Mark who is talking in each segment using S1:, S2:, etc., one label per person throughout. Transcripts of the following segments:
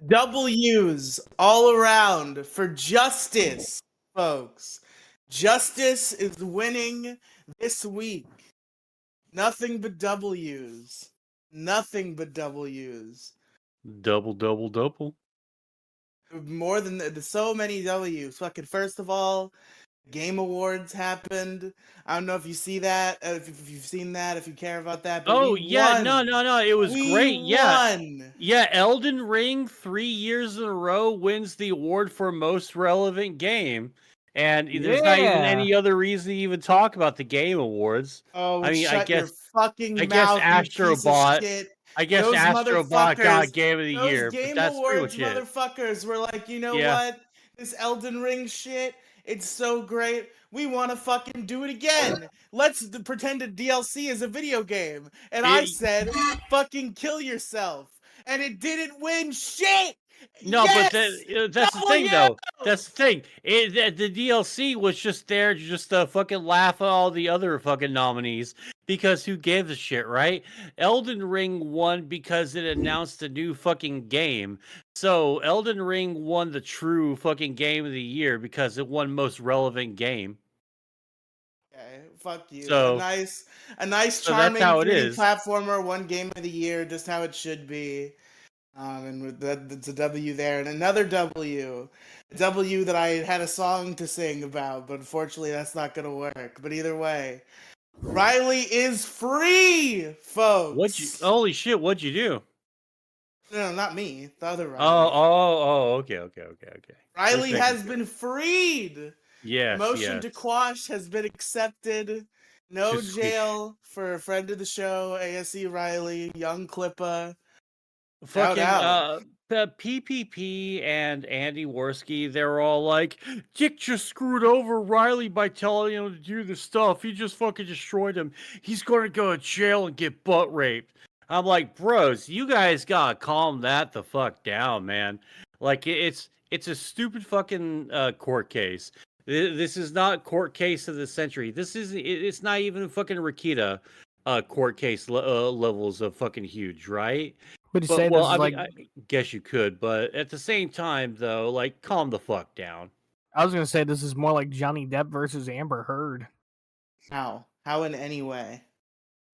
S1: W's all around for justice, folks. Justice is winning this week. Nothing but W's. Nothing but W's.
S2: Double, double, double.
S1: More than so many W's. Fucking first of all, Game Awards happened. I don't know if you see that, if you've seen that, if you care about that. But
S2: Oh,
S1: we
S2: yeah,
S1: won.
S2: no, it was
S1: We
S2: great. Yeah.
S1: won.
S2: Yeah, Elden Ring 3 years in a row wins the award for most relevant game. And there's not even any other reason to even talk about the Game Awards.
S1: Oh,
S2: I mean,
S1: shut your fucking
S2: I guess
S1: mouth, you piece of
S2: Astrobot.
S1: shit.
S2: I guess
S1: Those
S2: Astrobot got
S1: motherfuckers,
S2: Game of the
S1: those
S2: Year, but
S1: Game
S2: that's pretty
S1: Awards
S2: much it.
S1: motherfuckers were like, you know
S2: Yeah.
S1: what? This Elden Ring shit, it's so great. We want to fucking do it again. Let's pretend a DLC is a video game. And I said, fucking kill yourself. And it didn't win shit.
S2: No,
S1: yes!
S2: but that's the thing, though. That's the thing. The DLC was just there just to fucking laugh at all the other fucking nominees because who gave a shit, right? Elden Ring won because it announced a new fucking game. So Elden Ring won the true fucking game of the year because it won most relevant game.
S1: Okay, fuck you.
S2: So,
S1: a nice, charming 3D platformer, one game of the year, just how it should be. And with that, it's a W there, and another W. A W that I had a song to sing about, but unfortunately that's not gonna work. But either way, Riley is free, folks.
S2: Holy shit, what'd you do?
S1: No, not me. The other Riley.
S2: Okay.
S1: Riley has been freed.
S2: Yes,
S1: Motion to quash has been accepted. No jail for a friend of the show, ASE Riley, young Clippa.
S2: Fucking PPP and Andy Worski, they're all like, Dick just screwed over Riley by telling him to do the stuff. He just fucking destroyed him. He's going to go to jail and get butt raped. I'm like, bros, you guys gotta calm that the fuck down, man. Like, it's a stupid fucking court case. This is not court case of the century. It's not even fucking Rakita court case levels of fucking huge, right?
S3: Would you say this is like?
S2: I guess you could, but at the same time, though, like, calm the fuck down.
S3: I was gonna say this is more like Johnny Depp versus Amber Heard.
S1: How? How in any way?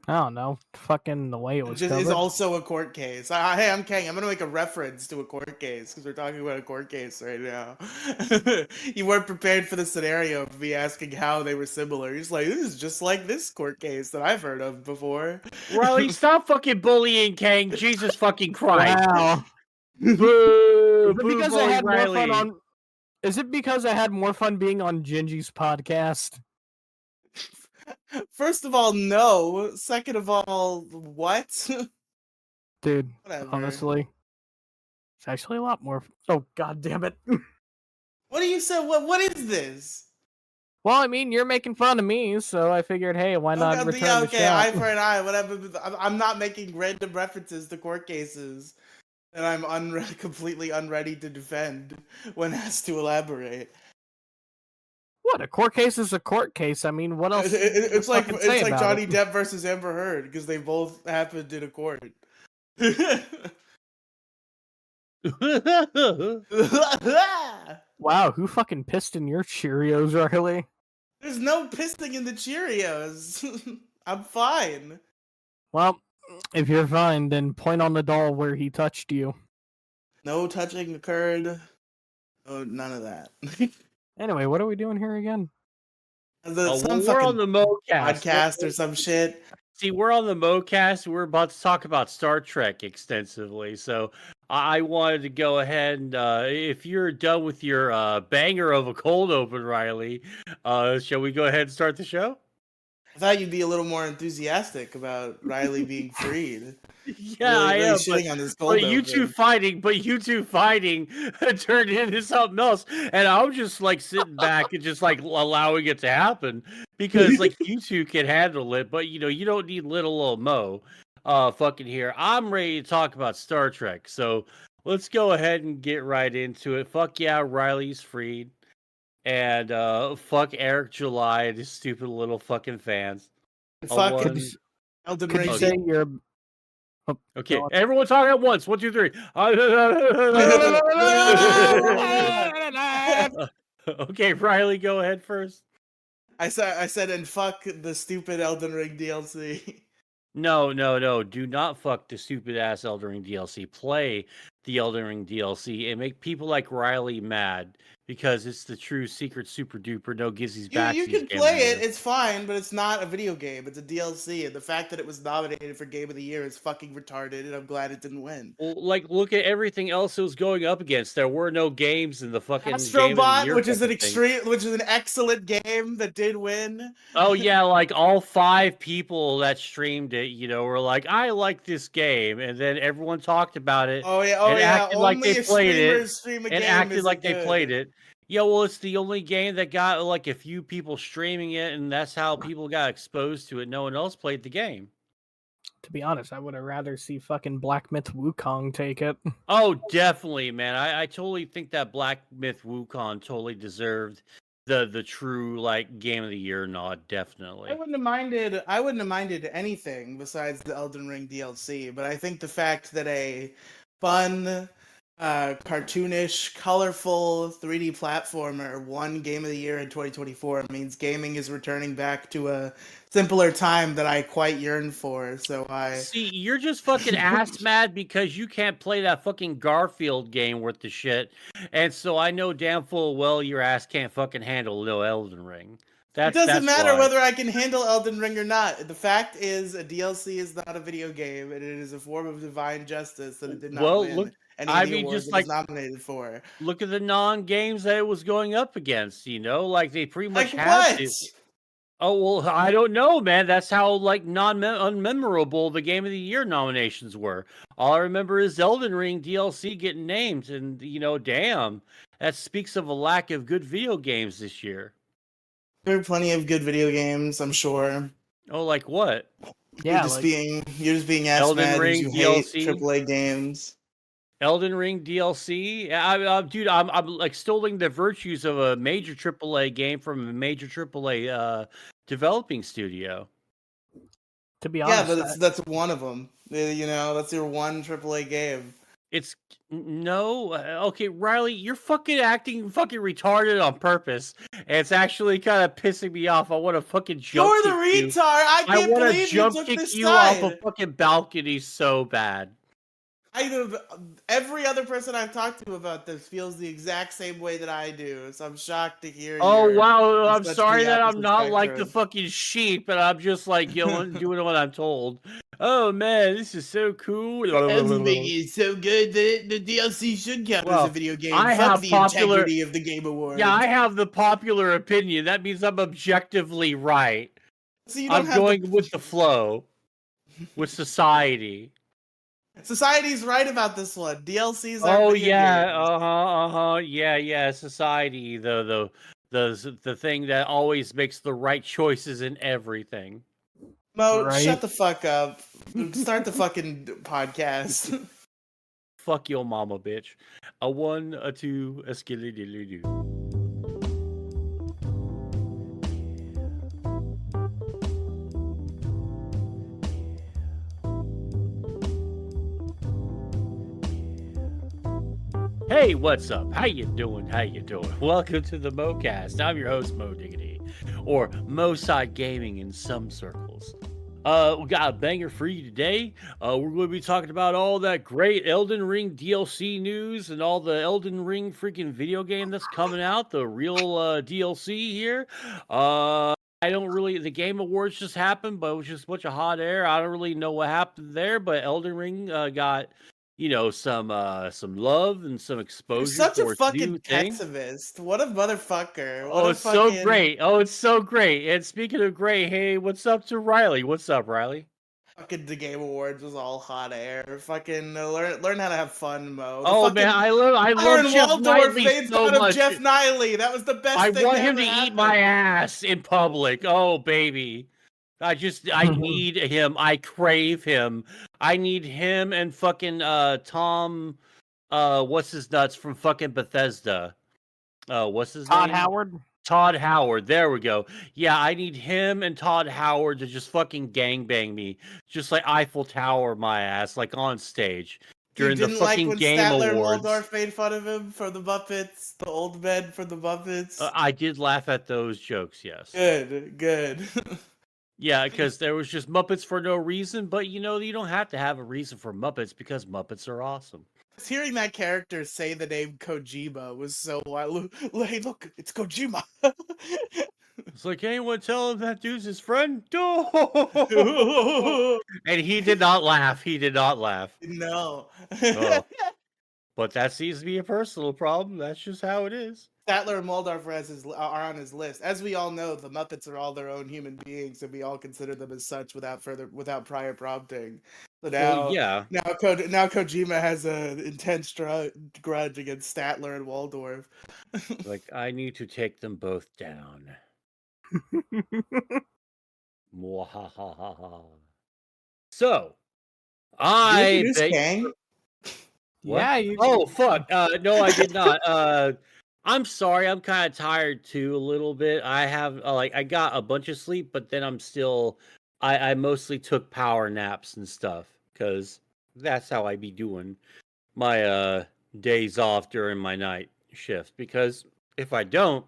S3: I don't know. Fucking the way it was covered.
S1: It's also a court case. Hey, I'm Kang. I'm gonna make a reference to a court case because we're talking about a court case right now. You weren't prepared for the scenario of me asking how they were similar. You're just like, this is just like this court case that I've heard of before.
S2: Riley, stop fucking bullying Kang. Jesus fucking Christ.
S3: Wow.
S2: Boo,
S3: is it because I had more fun on? Is it because I had more fun being on Gingy's podcast?
S1: First of all, no. Second of all, what?
S3: Dude, whatever. Honestly, it's actually a lot more. Oh, god damn it.
S1: What do you say? What is this?
S3: Well, I mean, you're making fun of me, so I figured, hey, why not return the shot?
S1: Eye for an eye, whatever. I'm not making random references to court cases that I'm completely unready to defend when asked to elaborate.
S3: What, a court case is a court case. I mean, what else?
S1: It's like Johnny Depp versus Amber Heard because they both happened in a court.
S3: Wow, who fucking pissed in your Cheerios, Riley?
S1: There's no pissing in the Cheerios. I'm fine.
S3: Well, if you're fine, then point on the doll where he touched you.
S1: No touching occurred. Oh, none of that.
S3: Anyway, what are we doing here again?
S2: We're on the MoCast
S1: podcast or some shit.
S2: See, we're on the MoCast. We're about to talk about Star Trek extensively, so I wanted to go ahead and if you're done with your banger of a cold open, Riley, shall we go ahead and start the show?
S1: I thought you'd be a little more enthusiastic about Riley being freed.
S2: Yeah, I am. But you two fighting turned into something else, and I'm just like sitting back and just like allowing it to happen because like you two can handle it, but you know you don't need little old Mo. Fucking here, I'm ready to talk about Star Trek, so let's go ahead and get right into it. Fuck yeah, Riley's freed, and fuck Eric July and his stupid little fucking fans.
S3: Could you say you're?
S2: Okay, everyone talk at once. 1, 2, 3. Okay, Riley, go ahead first.
S1: I said, and fuck the stupid Elden Ring DLC.
S2: No. Do not fuck the stupid ass Elden Ring DLC. Play the Elden Ring DLC and make people like Riley mad because it's the true secret super duper no gizzies backsies.
S1: You can play it, it's fine, but it's not a video game. It's a DLC, and the fact that it was nominated for Game of the Year is fucking retarded, and I'm glad it didn't win.
S2: Well, like, look at everything else it was going up against. There were no games in the fucking
S1: Astrobot, which is an excellent game that did win.
S2: Oh yeah, like all 5 people that streamed it, were like, I like this game, and then everyone talked about it. Acted like they played it, and acted like they played it. Yeah, well, it's the only game that got like a few people streaming it, and that's how people got exposed to it. No one else played the game.
S3: To be honest, I would have rather see fucking Black Myth Wukong take it.
S2: Oh, definitely, man. I totally think that Black Myth Wukong totally deserved the true like Game of the Year nod. Definitely.
S1: I wouldn't have minded anything besides the Elden Ring DLC, but I think the fact that a fun, cartoonish, colorful 3D platformer won Game of the Year in 2024 means gaming is returning back to a simpler time that I quite yearn for. So
S2: see, you're just fucking ass mad because you can't play that fucking Garfield game worth the shit, and so I know damn full well your ass can't fucking handle no Elden Ring.
S1: It doesn't matter whether I can handle Elden Ring or not. The fact is, a DLC is not a video game, and it is a form of divine justice that it did not win. Just like nominated for.
S2: Look at the non-games that it was going up against. Like they pretty much had to. Oh well, I don't know, man. That's how like unmemorable the Game of the Year nominations were. All I remember is Elden Ring DLC getting named, and damn, that speaks of a lack of good video games this year.
S1: There are plenty of good video games, I'm sure.
S2: Oh, like what?
S1: Yeah, you're just being ass mad because you hate AAA games.
S2: Elden Ring DLC, dude, I'm extolling the virtues of a major AAA game from a major AAA developing studio.
S3: To be honest,
S1: but that's one of them. That's your one AAA game.
S2: It's no, okay, Riley, you're fucking acting fucking retarded on purpose, and it's actually kind of pissing me off. I want to fucking jump.
S1: You're the retard. I can't believe you took this side.
S2: Off a fucking balcony so bad.
S1: Every other person I've talked to about this feels the exact same way that I do, so I'm shocked to hear.
S2: Oh wow, I'm sorry that I'm not like the fucking sheep, and I'm just like doing what I'm told. Oh man, this is so cool.
S1: Elden Ring is so good that the DLC should count as a video game. Fuck the integrity of the Game Awards.
S2: Yeah, I have the popular opinion. That means I'm objectively right. So I'm going with the flow, with society.
S1: Society's right about this one. DLCs are.
S2: Oh yeah, yeah. Society, the thing that always makes the right choices in everything.
S1: Mo, shut the fuck up. Start the fucking podcast.
S2: Fuck your mama, bitch. A 1, a 2, a skilly dilly doo. Hey, what's up? How you doing? Welcome to the MoCast. I'm your host, Mo Diggity, or Mo-Side Gaming in some circles. We got a banger for you today. We're going to be talking about all that great Elden Ring DLC news and all the Elden Ring freaking video game that's coming out, the real DLC here. The Game Awards just happened, but it was just a bunch of hot air. I don't really know what happened there, but Elden Ring got some love and some exposure.
S1: You're such a fucking pessimist. What a motherfucker.
S2: So great. Oh, it's so great. And speaking of great, hey, what's up to Riley? What's up, Riley?
S1: Fucking the Game Awards was all hot air. Fucking learn how to have fun, Mo.
S2: Man, I love Jeff Niley so much.
S1: Jeff Niley. That was the best thing.
S2: I want him to eat my ass in public. Oh, baby. I need him. I crave him. I need him and fucking Tom, what's his nuts from fucking Bethesda? What's his name?
S3: Howard.
S2: Todd Howard. There we go. Yeah, I need him and Todd Howard to just fucking gangbang me. Just like Eiffel Tower my ass, like on stage. During the fucking Game Awards.
S1: Statler and Waldorf made fun of him for the Muppets, the old men for the Muppets.
S2: I did laugh at those jokes, yes.
S1: Good.
S2: Yeah, because there was just Muppets for no reason, but you don't have to have a reason for Muppets because Muppets are awesome.
S1: Hearing that character say the name Kojima was so wild. Hey, look, it's Kojima.
S2: It's like, anyone tell him that dude's his friend? And he did not laugh. He did not laugh.
S1: No.
S2: But that seems to be a personal problem. That's just how it is.
S1: Statler and Waldorf are on his list. As we all know, the Muppets are all their own human beings, and we all consider them as such without prior prompting. So now, now Kojima has an intense grudge against Statler and Waldorf.
S2: Like, I need to take them both down. So, I bet.
S3: Yeah.
S2: Fuck. No, I did not. I'm sorry. I'm kind of tired too, a little bit. I have I got a bunch of sleep, but then I'm still. I mostly took power naps and stuff because that's how I be doing my days off during my night shift. Because if I don't,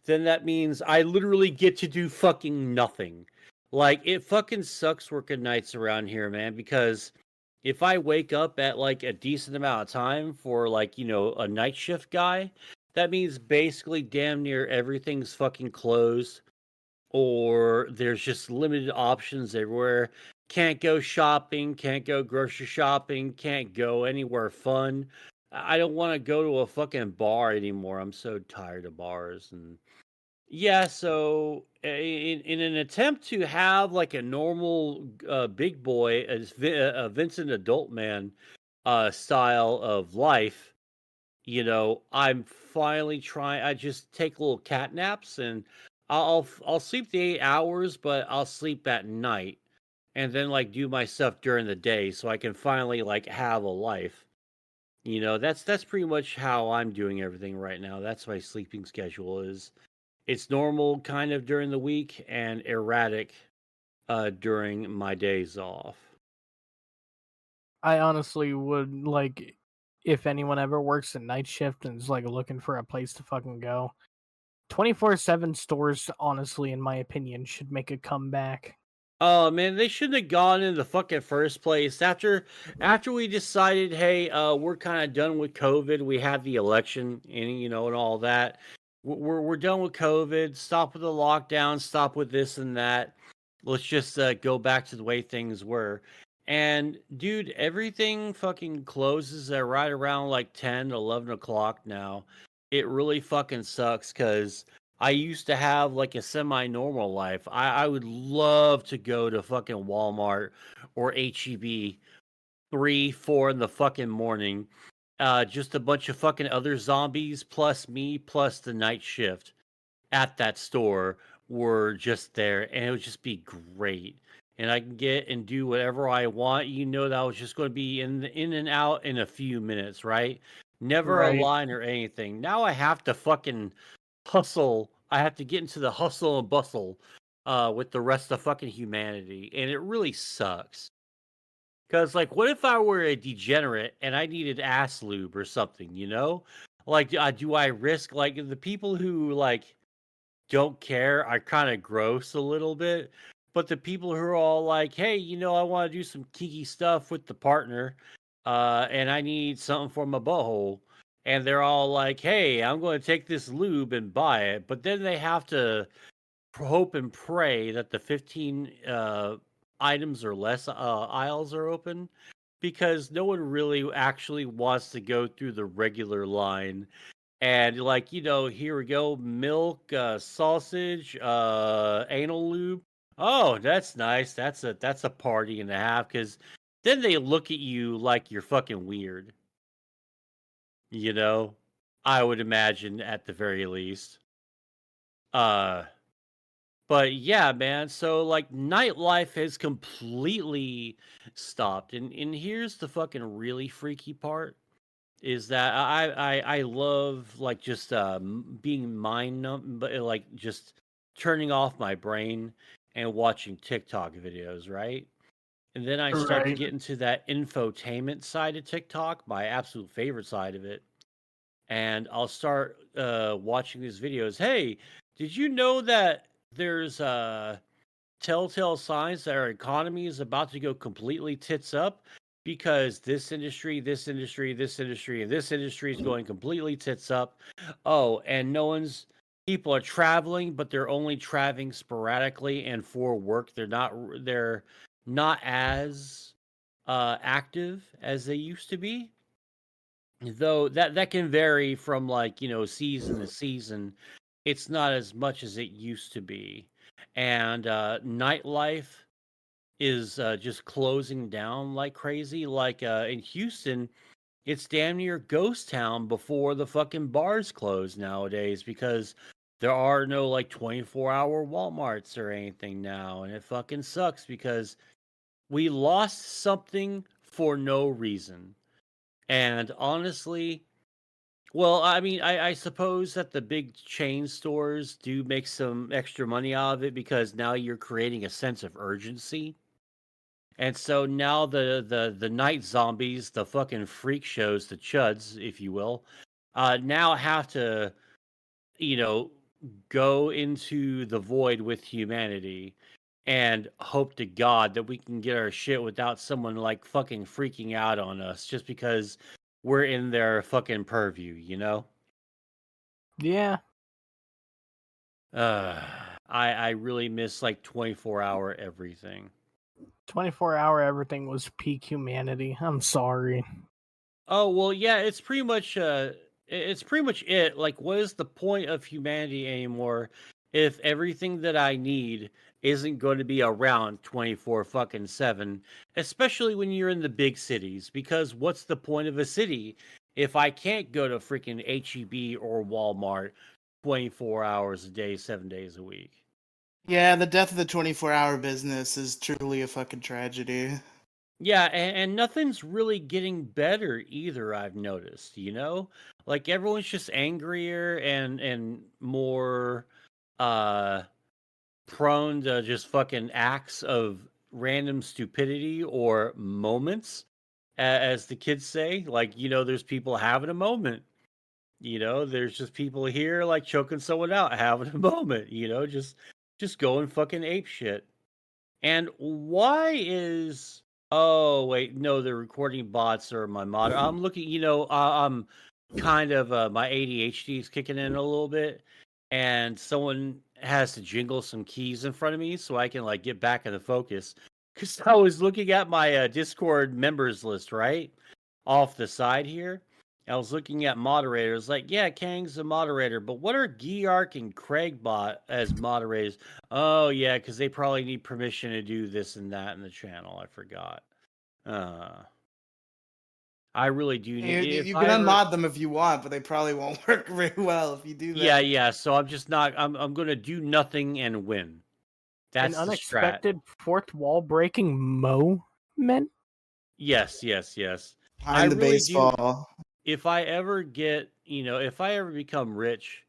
S2: then that means I literally get to do fucking nothing. Like, it fucking sucks working nights around here, man, because if I wake up at like a decent amount of time for a night shift guy, that means basically damn near everything's fucking closed, or there's just limited options everywhere. Can't go shopping, can't go grocery shopping, can't go anywhere fun. I don't want to go to a fucking bar anymore. I'm so tired of bars. And yeah, so in an attempt to have like a normal big boy, as Vincent Adult Man style of life, I'm finally trying. I just take little cat naps, and I'll sleep the 8 hours, but I'll sleep at night, and then do my stuff during the day, so I can finally have a life. That's pretty much how I'm doing everything right now. That's my sleeping schedule is. It's normal kind of during the week and erratic during my days off.
S3: I honestly would if anyone ever works a night shift and is looking for a place to fucking go. 24/7 stores, honestly, in my opinion, should make a comeback.
S2: Oh man, they shouldn't have gone in the fucking first place. After we decided, hey, we're kind of done with COVID. We had the election, and and all that. We're done with COVID. Stop with the lockdown. Stop with this and that. Let's just go back to the way things were. And dude, everything fucking closes at right around 10, 11 o'clock now. It really fucking sucks because I used to have a semi-normal life. I would love to go to fucking Walmart or HEB 3, 4 in the fucking morning. Just a bunch of fucking other zombies plus me plus the night shift at that store were just there, and it would just be great. And I can get and do whatever I want. That I was just going to be in and out in a few minutes, right? Never a line or anything. Now I have to fucking hustle. I have to get into the hustle and bustle with the rest of fucking humanity, and it really sucks. Because, what if I were a degenerate and I needed ass lube or something, do I risk, the people who, don't care are kind of gross a little bit, but the people who are all hey, I want to do some kinky stuff with the partner, and I need something for my butthole, and they're all hey, I'm going to take this lube and buy it, but then they have to hope and pray that the 15 items or less aisles are open, because no one really actually wants to go through the regular line. And here we go, milk, sausage, anal lube. Oh, that's nice. That's a party and a half, because then they look at you like you're fucking weird. I would imagine at the very least. But yeah, man, so nightlife has completely stopped. And here's the fucking really freaky part. is that I love like just being mind numb, but like just turning off my brain and watching TikTok videos, right? And then I start to
S3: Right.
S2: get into that infotainment side of TikTok, my absolute favorite side of it. And I'll start watching these videos. Hey, did you know that there's telltale signs that our economy is about to go completely tits up because this industry, this industry, this industry, and this industry is going completely tits up. Oh, and people are traveling, but they're only traveling sporadically and for work. They're not as active as they used to be. Though that can vary from like, season to season. It's not as much as it used to be. And nightlife is just closing down like crazy. Like in Houston, it's damn near ghost town before the fucking bars close nowadays because there are no like 24-hour Walmarts or anything now. And it fucking sucks because we lost something for no reason. And honestly, well, I mean, I suppose that the big chain stores do make some extra money out of it because now you're creating a sense of urgency. And so now the night zombies, the fucking freak shows, the chuds, if you will, now have to, you know, go into the void with humanity and hope to God that we can get our shit without someone like fucking freaking out on us just because we're in their fucking purview, you know?
S3: Yeah.
S2: Uh, I really miss like 24-hour everything.
S3: 24-hour everything was peak humanity. I'm sorry.
S2: Oh, well, yeah, it's pretty much it. Like, what is the point of humanity anymore if everything that I need isn't going to be around 24 fucking 7, especially when you're in the big cities, because what's the point of a city if I can't go to freaking HEB or Walmart 24 hours a day, 7 days a week?
S1: Yeah, the death of the 24-hour business is truly a fucking tragedy.
S2: Yeah, and nothing's really getting better either, I've noticed, you know? Like everyone's just angrier and more uh prone to just fucking acts of random stupidity or moments, as the kids say. Like, there's people having a moment. There's just people here like choking someone out, having a moment, just going fucking ape shit. And why is oh wait, no, the recording bots are my mod. I'm looking, I'm kind of my ADHD is kicking in a little bit, and someone has to jingle some keys in front of me so I can like get back in the focus. Because I was looking at my Discord members list, right? Off the side here. I was looking at moderators, like, yeah, Kang's a moderator, but what are Geark and Craigbot as moderators? Oh, yeah, because they probably need permission to do this and that in the channel. I forgot. I really do need.
S1: You can unmod them if you want, but they probably won't work very well if you do that.
S2: Yeah. So I'm just not. I'm going to do nothing and win. That's
S3: an unexpected fourth wall breaking moment.
S2: Yes.
S1: Behind the baseball.
S2: If I ever become rich,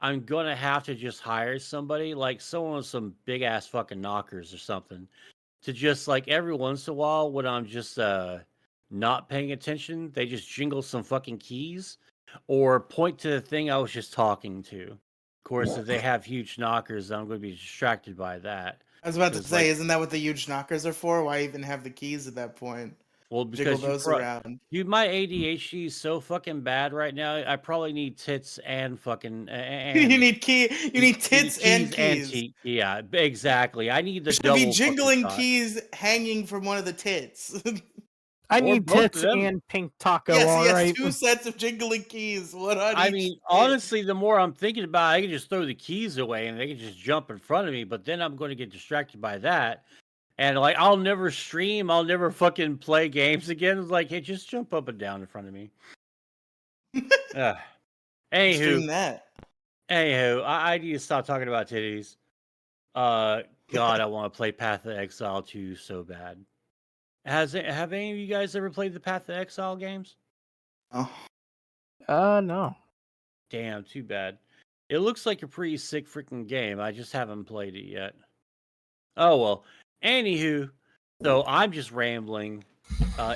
S2: I'm gonna have to just hire somebody, like someone with some big ass fucking knockers or something, to just like every once in a while when I'm just not paying attention, they just jingle some fucking keys or point to the thing I was just talking to. Of course, if they have huge knockers, I'm going to be distracted by that.
S1: I was about to say, isn't that what the huge knockers are for? Why even have the keys at that point?
S2: Well, because dude, my ADHD is so fucking bad right now. I probably need tits and fucking.
S1: You need tits and keys.
S2: Yeah, exactly. I need the
S1: double. Should be jingling keys hanging from one of the tits.
S3: I need tits and pink taco.
S1: Yes,
S3: right?
S1: 2 sets of jingling keys. One on
S2: I
S1: each
S2: mean,
S1: tit.
S2: honestly, the more I'm thinking about it, I can just throw the keys away and they can just jump in front of me. But then I'm going to get distracted by that. And like, I'll never stream. I'll never fucking play games again. It's like, hey, just jump up and down in front of me. Anywho, I need to stop talking about titties. God, I want to play Path of Exile 2 so bad. Have any of you guys ever played the Path of Exile games?
S1: Oh,
S3: No.
S2: Damn, too bad. It looks like a pretty sick freaking game. I just haven't played it yet. Oh well. Anywho, so I'm just rambling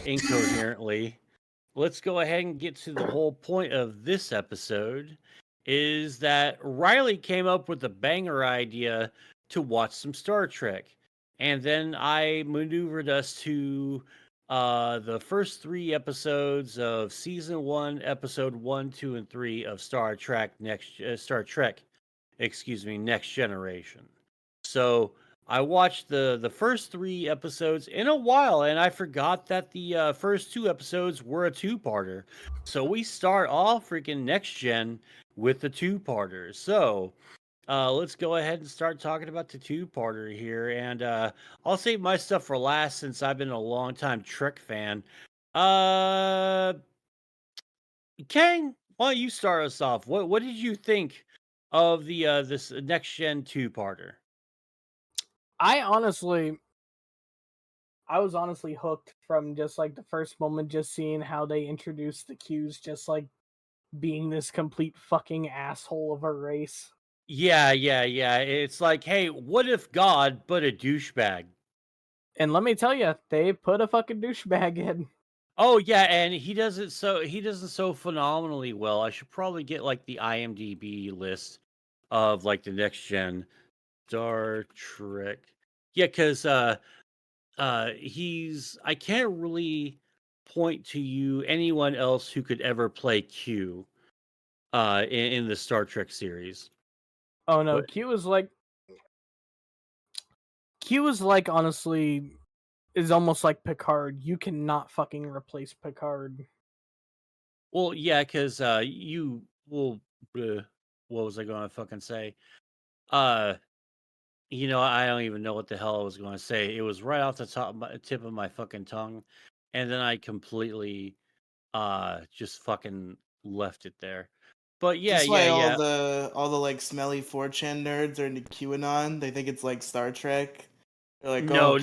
S2: incoherently. Let's go ahead and get to the whole point of this episode. Is that Riley came up with a banger idea to watch some Star Trek. And then I maneuvered us to the first 3 episodes of season 1, episode 1, 2, and 3 of Star Trek Next Generation. So I watched the first 3 episodes in a while, and I forgot that the first 2 episodes were a 2-parter. So we start off freaking Next Gen with the 2-parter. So let's go ahead and start talking about the 2-parter here, and I'll save my stuff for last since I've been a long-time Trek fan. Kang, why don't you start us off? What did you think of the this Next Gen 2-parter?
S3: I was honestly hooked from just like the first moment, just seeing how they introduced the Qs, just like being this complete fucking asshole of a race.
S2: Yeah. It's like, hey, what if God but a douchebag?
S3: And let me tell you, they put a fucking douchebag in.
S2: Oh yeah, and he does it so phenomenally well. I should probably get like the IMDb list of like the Next Gen Star Trek. Yeah, because he's I can't really point to you anyone else who could ever play Q in the Star Trek series.
S3: Oh no,
S2: But
S3: Q is like honestly is almost like Picard. You cannot fucking replace Picard.
S2: well, yeah, because you will. What was I going to fucking say? Uh, I don't even know what the hell I was going to say. It was right off the tip of my fucking tongue, and then I completely just fucking left it there. But yeah,
S1: That's why
S2: yeah.
S1: all the like smelly 4chan nerds are into QAnon. They think it's like Star Trek. They're like, oh,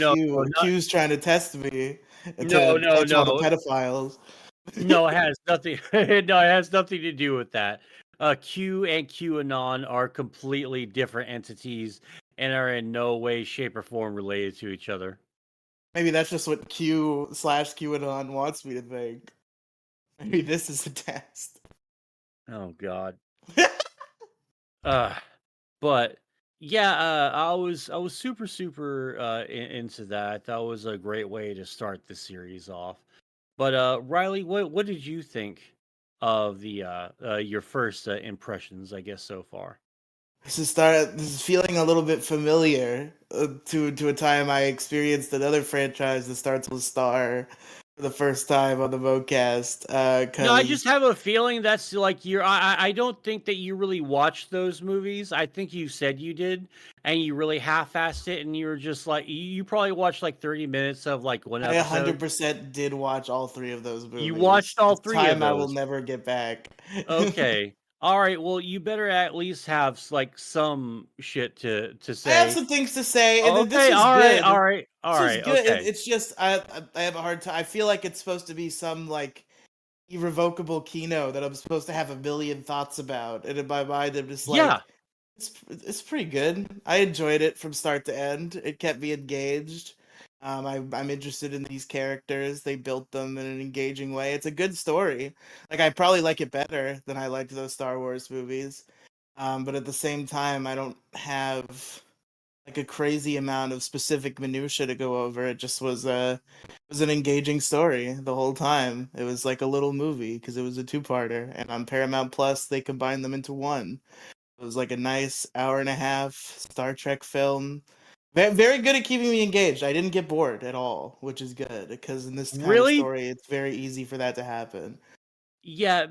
S1: Q's trying to test me to catch all the pedophiles.
S2: No, it has nothing. No, it has nothing to do with that. Q and QAnon are completely different entities and are in no way, shape, or form related to each other.
S1: Maybe that's just what Q/QAnon wants me to think. Maybe this is a test.
S2: Oh God. But yeah, I was super into that. I thought it was a great way to start the series off. But Riley, what did you think of the your first impressions, I guess, so far?
S1: This is feeling a little bit familiar to a time I experienced another franchise that starts with Star for the first time on the Vocast.
S2: No, I just have a feeling that's like I don't think that you really watched those movies. I think you said you did, and you really half-assed it, and you were just like you probably watched like 30 minutes of like one episode.
S1: I 100% did watch all 3 of those movies.
S2: You watched all 3 of those.
S1: Time I will never get back.
S2: Okay. All right. Well, you better at least have like some shit to say.
S1: I have some things to say.
S2: Okay.
S1: This is
S2: all
S1: good.
S2: right.
S1: This is good.
S2: Okay.
S1: It's just I have a hard time. I feel like it's supposed to be some like irrevocable keynote that I'm supposed to have a million thoughts about, and in my mind, I'm just like,
S2: yeah,
S1: it's pretty good. I enjoyed it from start to end. It kept me engaged. I'm interested in these characters. They built them in an engaging way. It's a good story. Like I probably like it better than I liked those Star Wars movies. But at the same time, I don't have like a crazy amount of specific minutia to go over. It just was an engaging story the whole time. It was like a little movie because it was a 2-parter, and on Paramount Plus they combined them into one. It was like a nice hour and a half Star Trek film. Very good at keeping me engaged. I didn't get bored at all, which is good because in this kind of story, it's very easy for that to happen.
S2: Yeah,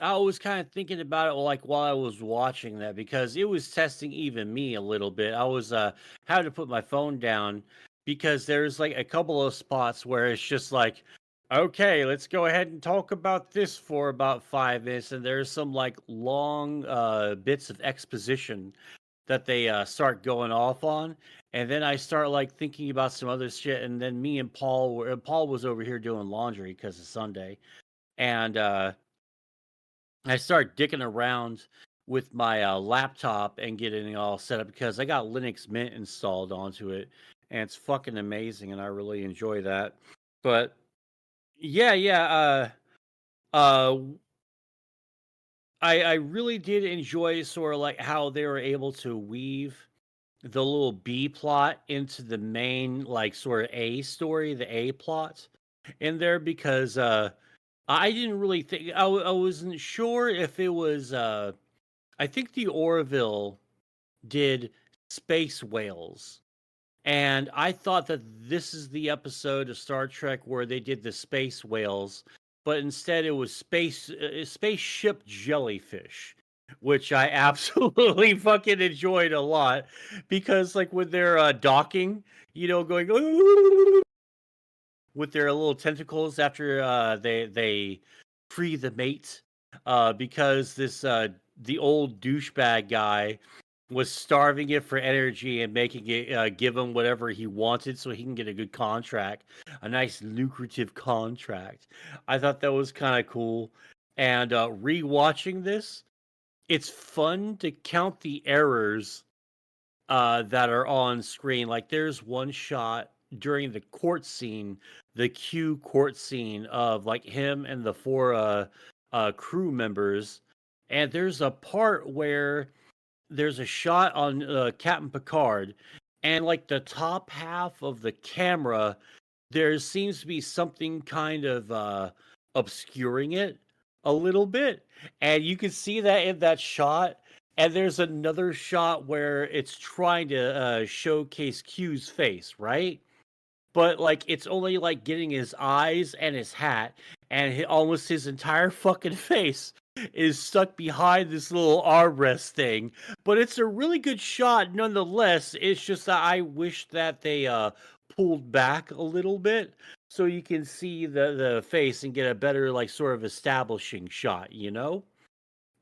S2: I was kind of thinking about it like while I was watching that because it was testing even me a little bit. I was having to put my phone down because there's like a couple of spots where it's just like, okay, let's go ahead and talk about this for about 5 minutes, and there's some like long bits of exposition that they start going off on, and then I start like thinking about some other shit, and then me and Paul was over here doing laundry because it's Sunday. And I started dicking around with my laptop and getting it all set up because I got Linux Mint installed onto it, and it's fucking amazing, and I really enjoy that. But yeah. Uh, I really did enjoy sort of like how they were able to weave the little B plot into the main like sort of A story, the A plot in there because I didn't really think I wasn't sure if it was I think the Orville did Space Whales. And I thought that this is the episode of Star Trek where they did the space whales, but instead it was spaceship jellyfish, which I absolutely fucking enjoyed a lot because like when they're docking, going with their little tentacles after they free the mate, because this the old douchebag guy was starving it for energy and making it give him whatever he wanted so he can get a good contract, a nice lucrative contract. I thought that was kind of cool. And rewatching this, it's fun to count the errors that are on screen. Like there's one shot during the court scene, the Q court scene of like him and the four crew members, and there's a part where there's a shot on Captain Picard, and like the top half of the camera, there seems to be something kind of obscuring it a little bit, and you can see that in that shot. And there's another shot where it's trying to showcase Q's face, right? But like it's only like getting his eyes and his hat, and almost his entire fucking face is stuck behind this little armrest thing. But it's a really good shot nonetheless. It's just that I wish that they pulled back a little bit so you can see the face and get a better like sort of establishing shot,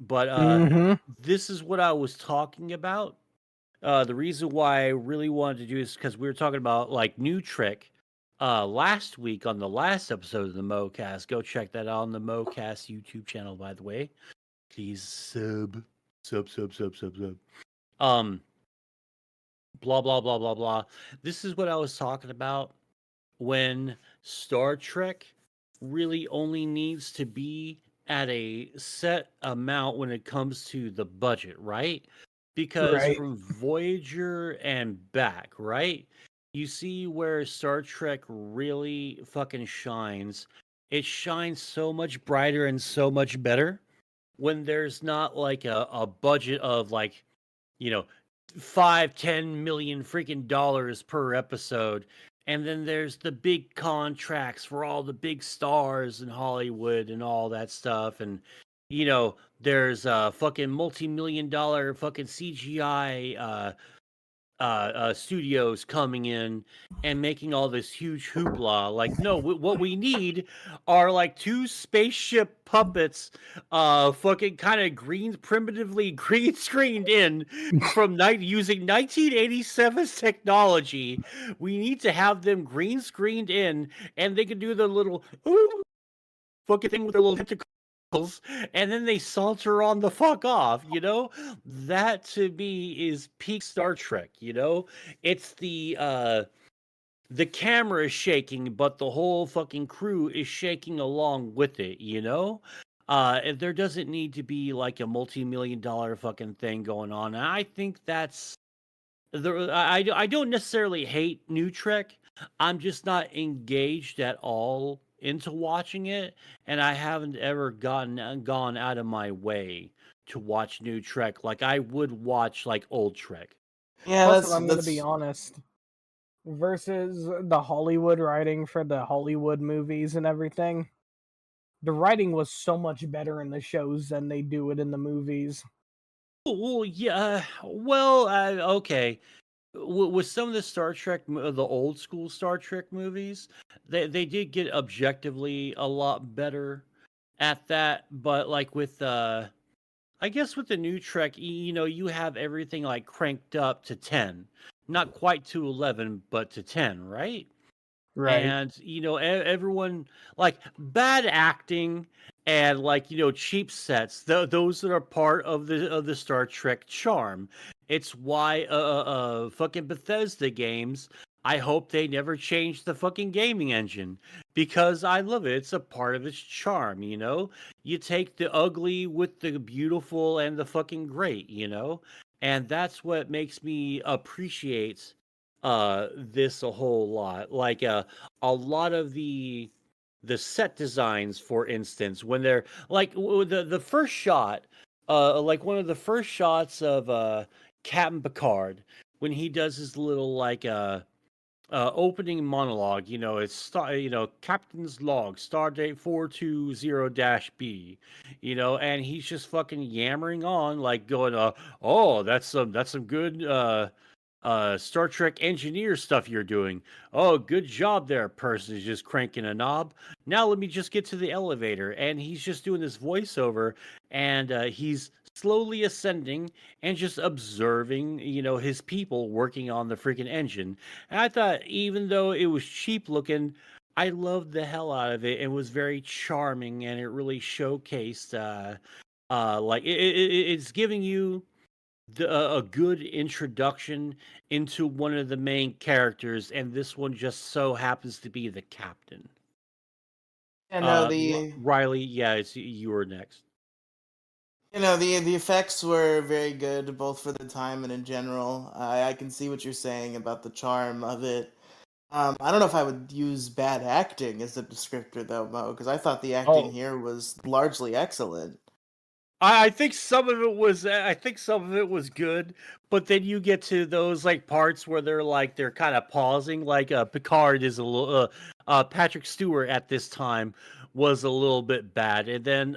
S2: But this is what I was talking about. The reason why I really wanted to do this because we were talking about like new Trek last week on the last episode of the MoCast. Go check that out on the MoCast YouTube channel, by the way. Please sub. Blah blah blah blah blah. This is what I was talking about when Star Trek really only needs to be at a set amount when it comes to the budget, right? Because from Voyager and back, right? You see where Star Trek really fucking shines. It shines so much brighter and so much better when there's not like a budget of like, 5-10 million freaking dollars per episode, and then there's the big contracts for all the big stars in Hollywood and all that stuff, and there's fucking multi-million dollar fucking CGI studios coming in and making all this huge hoopla. Like, no, what we need are like two spaceship puppets, fucking kind of primitively green screened in from using 1987's technology. We need to have them green screened in, and they can do the little fucking thing with their little tentacles, and then they saunter on the fuck off. That to me is peak Star Trek. It's the camera is shaking, but the whole fucking crew is shaking along with it. There doesn't need to be like a multi-million-dollar fucking thing going on. And I think that's I don't necessarily hate new Trek. I'm just not engaged at all into watching it, and I haven't ever gone out of my way to watch new Trek like I would watch like old Trek.
S3: Yeah, I'm going to be honest. Versus the Hollywood writing for the Hollywood movies and everything, the writing was so much better in the shows than they do it in the movies.
S2: Well, yeah. Well, okay. With some of the Star Trek, the old school Star Trek movies, they did get objectively a lot better at that. But like with I guess with the new Trek, you have everything like cranked up to 10, not quite to 11, but to 10, right?
S3: Right.
S2: And everyone like bad acting and like cheap sets, those that are part of the Star Trek charm. It's why fucking Bethesda games, I hope they never change the fucking gaming engine, because I love it. It's a part of its charm. You take the ugly with the beautiful and the fucking great, and that's what makes me appreciate this a whole lot. Like a lot of the set designs, for instance, when they're like the first shot, like one of the first shots of Captain Picard, when he does his little like opening monologue. It's Captain's log, stardate 420-B, and he's just fucking yammering on, like going oh, that's some good Star Trek engineer stuff you're doing. Oh, good job there, person is just cranking a knob. Now let me just get to the elevator. And he's just doing this voiceover, and he's slowly ascending and just observing, his people working on the freaking engine. And I thought, even though it was cheap looking, I loved the hell out of it. It was very charming, and it really showcased, like it's giving you a good introduction into one of the main characters, and this one just so happens to be the captain. Riley, yeah, you were next.
S1: The effects were very good, both for the time and in general. I can see what you're saying about the charm of it. I don't know if I would use bad acting as a descriptor, though, Mo, because I thought the acting here was largely excellent.
S2: I think some of it was. I think some of it was good, but then you get to those like parts where they're kind of pausing. Like Picard is a little. Patrick Stewart at this time was a little bit bad, and then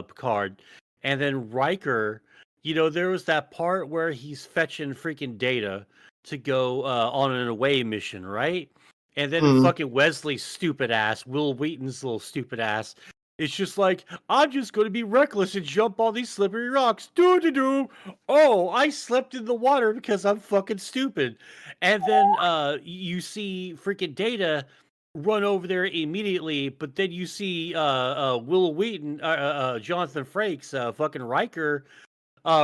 S2: Picard, and then Riker. There was that part where he's fetching freaking Data to go on an away mission, right? And then fucking Wesley's stupid ass, Will Wheaton's little stupid ass, it's just like, I'm just going to be reckless and jump all these slippery rocks. Do. Oh, I slept in the water because I'm fucking stupid. And then you see freaking Data run over there immediately, but then you see Will Wheaton, Jonathan Frakes, fucking Riker,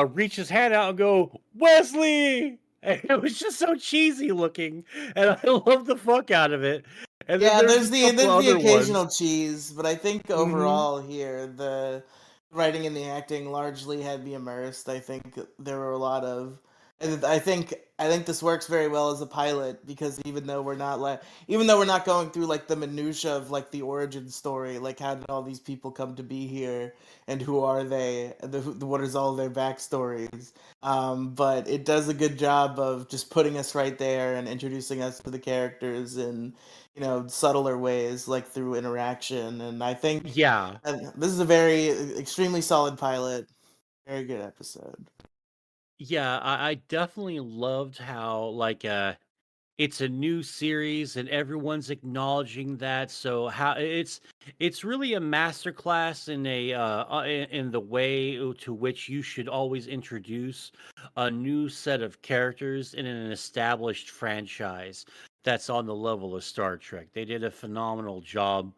S2: reach his hand out and go, Wesley! And it was just so cheesy looking, and I love the fuck out of it. And
S1: yeah, there's the occasional cheese, but I think overall here the writing and the acting largely had me immersed. I think there were a lot of, I think this works very well as a pilot, because even though we're not going through like the minutia of like the origin story, like how did all these people come to be here and who are they, what is all their backstories, but it does a good job of just putting us right there and introducing us to the characters in subtler ways, like through interaction. And I think this is a very extremely solid pilot, very good episode.
S2: Yeah, I definitely loved how like it's a new series and everyone's acknowledging that. So how it's really a masterclass in in the way to which you should always introduce a new set of characters in an established franchise that's on the level of Star Trek. They did a phenomenal job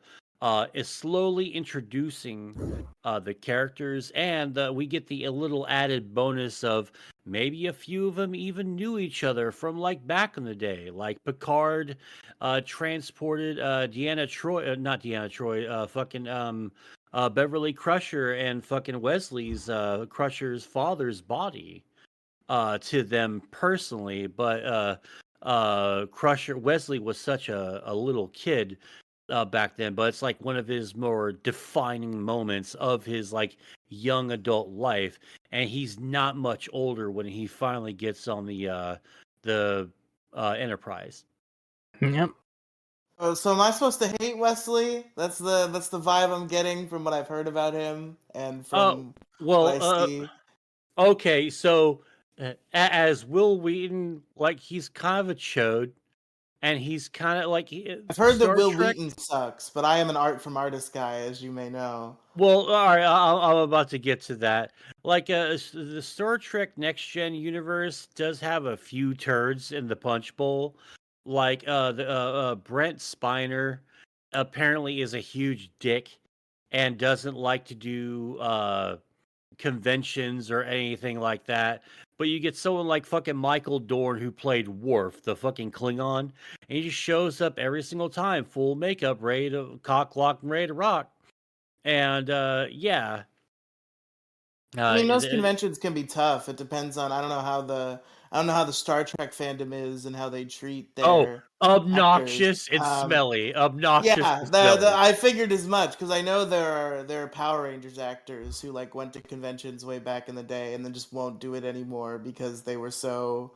S2: is slowly introducing the characters, and we get the a little added bonus of maybe a few of them even knew each other from like back in the day. Like Picard transported Deanna Troy, not Deanna Troy, fucking Beverly Crusher and fucking Wesley's Crusher's father's body to them personally. But Crusher Wesley was such a little kid back then, but it's like one of his more defining moments of his like young adult life, and he's not much older when he finally gets on the Enterprise.
S3: Yep.
S1: So am I supposed to hate Wesley? That's the vibe I'm getting from what I've heard about him and from what I see.
S2: Okay, so as Will Wheaton, like he's kind of a chode. And he's kind of like
S1: I've heard that Will Wheaton sucks, but I am an art from artist guy, as you may know.
S2: Well, all right, I'm about to get to that. Like the Star Trek Next Gen universe does have a few turds in the punch bowl. Like the Brent Spiner apparently is a huge dick and doesn't like to do conventions or anything like that. But you get someone like fucking Michael Dorn who played Worf, the fucking Klingon, and he just shows up every single time, full makeup, ready to cock, lock, and ready to rock. And yeah.
S1: I mean, most conventions can be tough. It depends on I don't know how the Star Trek fandom is and how they treat their
S2: obnoxious
S1: actors.
S2: and smelly. Obnoxious.
S1: Yeah,
S2: and smelly.
S1: I figured as much because I know there are Power Rangers actors who like went to conventions way back in the day and then just won't do it anymore because they were so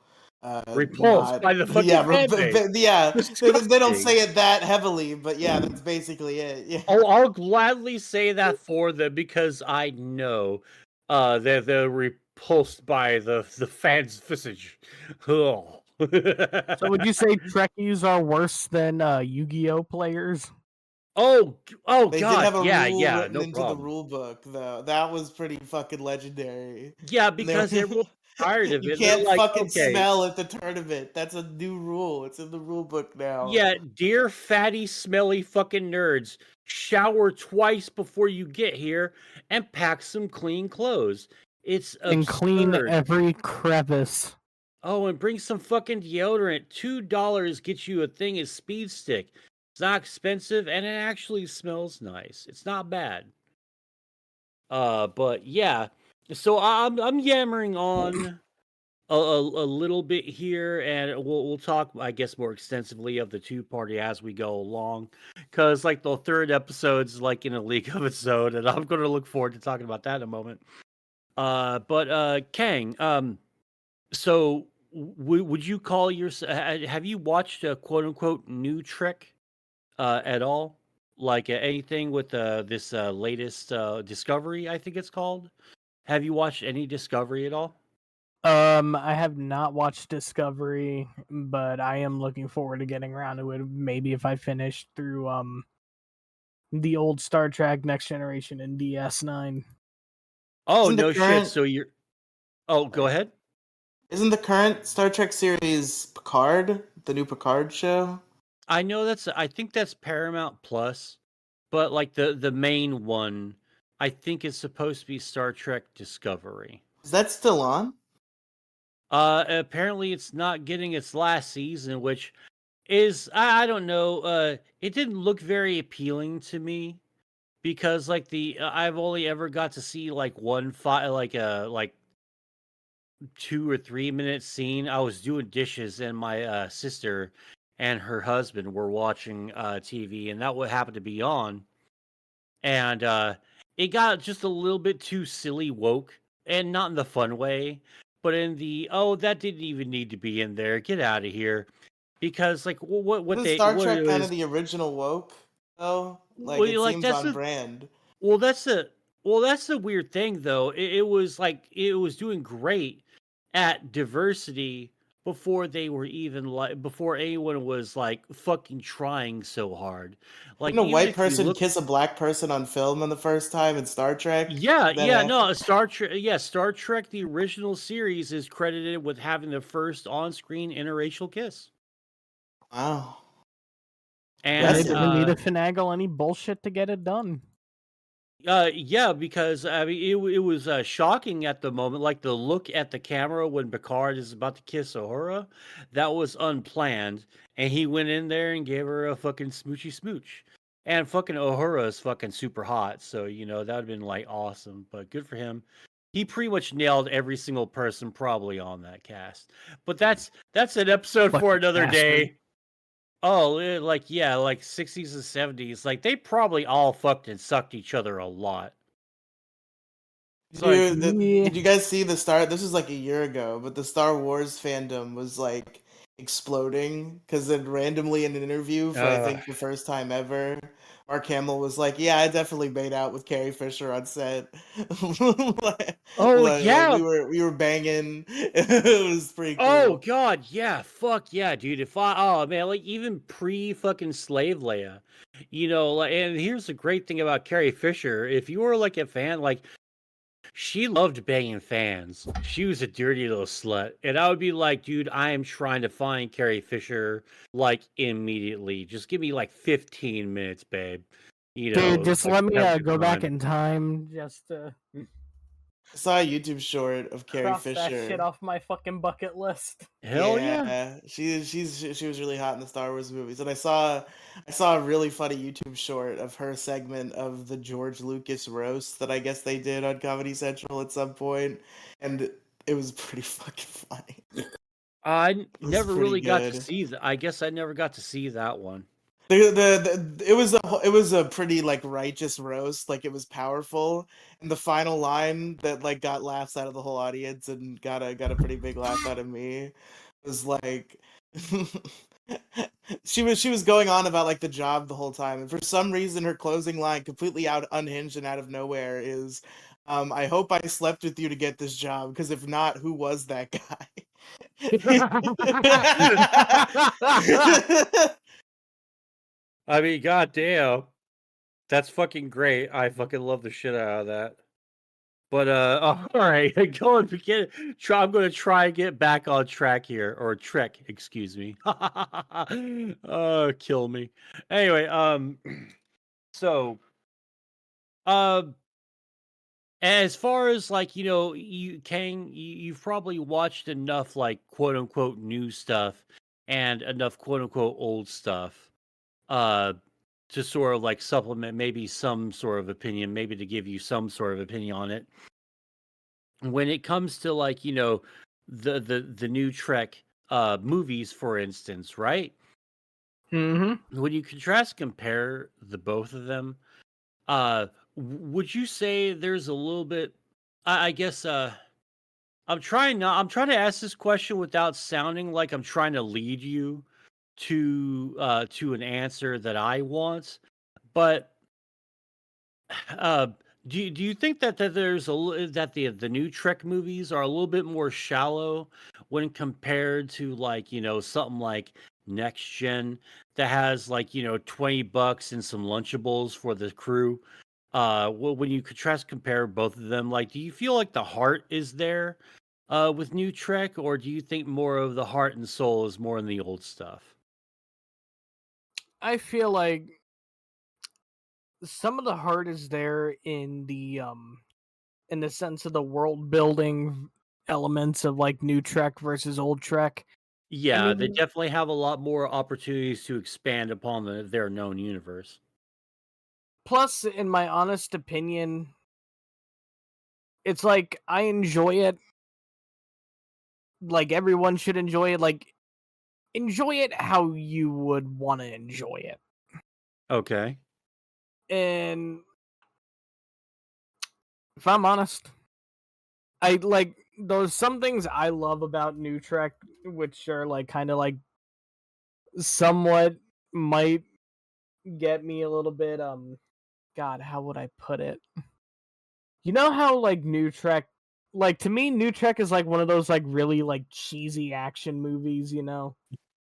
S2: repulsed by the fucking
S1: yeah. They don't say it that heavily, but yeah, that's basically it. Yeah.
S2: I'll gladly say that for them because I know they're repulsed by the fans' visage. Oh.
S3: So would you say Trekkies are worse than Yu-Gi-Oh players?
S2: Oh
S1: they
S2: god,
S1: did have a
S2: rule
S1: written
S2: no
S1: into
S2: problem.
S1: the rule book though. That was pretty fucking legendary.
S2: Yeah, because everyone's tired of it.
S1: You can't
S2: like,
S1: fucking smell at the tournament. That's a new rule. It's in the rule book now.
S2: Yeah, dear fatty, smelly fucking nerds, shower twice before you get here and pack some clean clothes. It's absurd.
S3: And clean every crevice.
S2: Oh, and bring some fucking deodorant. $2 gets you a thing of Speed Stick. It's not expensive and it actually smells nice. It's not bad. But yeah. So I'm yammering on a little bit here, and we'll talk, I guess, more extensively of the two-party as we go along. Because like the third episode's like in a league of its own, and I'm gonna look forward to talking about that in a moment. But Kang, so would you call have you watched a quote unquote new Trek at all? Like anything with this latest Discovery, I think it's called. Have you watched any Discovery at all?
S3: I have not watched Discovery, but I am looking forward to getting around to it. Maybe if I finish through the old Star Trek Next Generation and DS9.
S2: Oh, no shit. So you're go ahead.
S1: Isn't the current Star Trek series Picard, the new Picard show?
S2: I know I think that's Paramount Plus, but like the main one, I think is supposed to be Star Trek Discovery.
S1: Is that still on?
S2: Apparently it's not getting its last season, which is I don't know. It didn't look very appealing to me because like I've only ever got to see like one like 2 or 3 minute scene. I was doing dishes and my sister and her husband were watching TV, and that what happened to be on, and it got just a little bit too silly woke, and not in the fun way, but in the that didn't even need to be in there. Get out of here, because like what they
S1: Star Trek kind of the original woke though. Like it seems on brand.
S2: Well, that's the weird thing though. It was like it was doing great at diversity before they were even before anyone was like fucking trying so hard. Like
S1: didn't a white person kiss a black person on film on the first time in Star Trek?
S2: Yeah, Star Trek the original series is credited with having the first on-screen interracial kiss.
S1: Wow.
S3: And they didn't need to finagle any bullshit to get it done.
S2: Yeah, because I mean, it was shocking at the moment. Like the look at the camera when Picard is about to kiss Uhura, that was unplanned, and he went in there and gave her a fucking smoochy smooch. And fucking Uhura is fucking super hot, so you know that'd been like awesome. But good for him. He pretty much nailed every single person probably on that cast. But that's an episode for another day. Oh, like 60s and 70s. Like they probably all fucked and sucked each other a lot.
S1: Did you guys see this was like a year ago, but the Star Wars fandom was like exploding because then randomly in an interview for I think the first time ever, Mark Hamill was like, "Yeah, I definitely made out with Carrie Fisher on set."
S2: Yeah,
S1: we were banging. It was pretty cool.
S2: Oh god, yeah, fuck yeah, dude. Oh man, like even pre fucking Slave Leia, you know. Like, and here's the great thing about Carrie Fisher: if you were like a fan, like she loved banging fans. She was a dirty little slut, and I would be like, dude, I am trying to find Carrie Fisher like immediately. Just give me like 15 minutes, babe.
S3: Dude, just let me go back in time just to.
S1: I saw a YouTube short of Carrie
S3: cross
S1: Fisher.
S3: That shit off my fucking bucket list.
S2: Hell yeah.
S1: She was really hot in the Star Wars movies, and I saw a really funny YouTube short of her segment of the George Lucas roast that I guess they did on Comedy Central at some point, and it was pretty fucking funny.
S2: I never really got to see that. I guess I never got to see that one.
S1: It was a pretty like righteous roast, like it was powerful, and the final line that like got laughs out of the whole audience and got a pretty big laugh out of me was like she was going on about like the job the whole time, and for some reason her closing line, completely unhinged and out of nowhere, is I hope I slept with you to get this job, because if not, who was that guy?
S2: I mean, goddamn, that's fucking great. I fucking love the shit out of that. But all right, I'm going to try and get back on track here, or Trek, excuse me. Kill me. Anyway, so, as far as like you've probably watched enough like quote unquote new stuff and enough quote unquote old stuff to sort of like supplement maybe some sort of opinion, maybe to give you some sort of opinion on it. When it comes to like, the new Trek movies, for instance, right?
S3: Mm-hmm.
S2: When you compare the both of them, would you say there's a little bit, I guess I'm trying to ask this question without sounding like I'm trying to lead you to an answer that I want, but do you think that there's that the new Trek movies are a little bit more shallow when compared to like something like Next Gen that has like $20 and some Lunchables for the crew? When you compare both of them, like, do you feel like the heart is there with new Trek, or do you think more of the heart and soul is more in the old stuff?
S3: I feel like some of the heart is there in the sense of the world building elements of like new Trek versus old Trek.
S2: Yeah, they definitely have a lot more opportunities to expand upon their known universe.
S3: Plus, in my honest opinion, it's like I enjoy it. Like everyone should enjoy it. Like, enjoy it how you would want to enjoy it.
S2: Okay.
S3: And if I'm honest, I like there's some things I love about new Trek, which are like kind of like somewhat might get me a little bit God, how would I put it? You know how like new Trek, like to me new Trek is like one of those like really like cheesy action movies,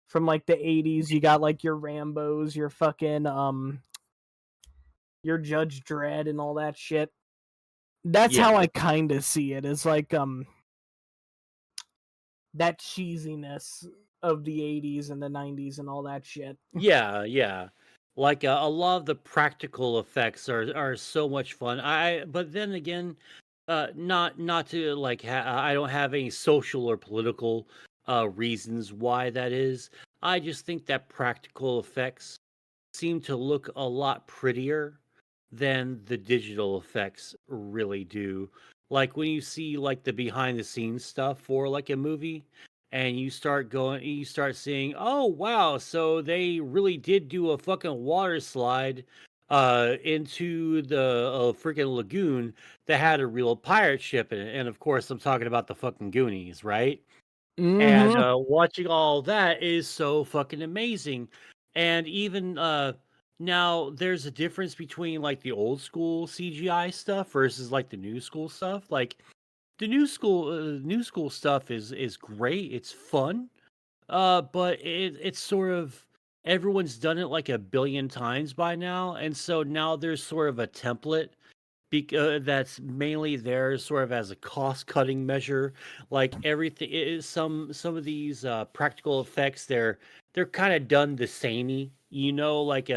S3: from like the 80s. You got like your Rambos, your fucking your Judge Dredd and all that shit. That's how I kind of see it. It's like that cheesiness of the 80s and the 90s and all that shit.
S2: Yeah. Like a lot of the practical effects are so much fun. But then again, not to like I don't have any social or political reasons why that is. I just think that practical effects seem to look a lot prettier than the digital effects really do. Like when you see like the behind the scenes stuff for like a movie, and you start seeing, oh wow, so they really did do a fucking water slide into the freaking lagoon that had a real pirate ship in it. And of course I'm talking about the fucking Goonies, right?
S3: Mm-hmm.
S2: And watching all that is so fucking amazing. And even now there's a difference between like the old school CGI stuff versus like the new school stuff. Like the new school stuff is great. It's fun. But it's sort of everyone's done it like a billion times by now, and so now there's sort of a template that's mainly there sort of as a cost cutting measure. Like everything is some of these practical effects, they're kind of done the samey, like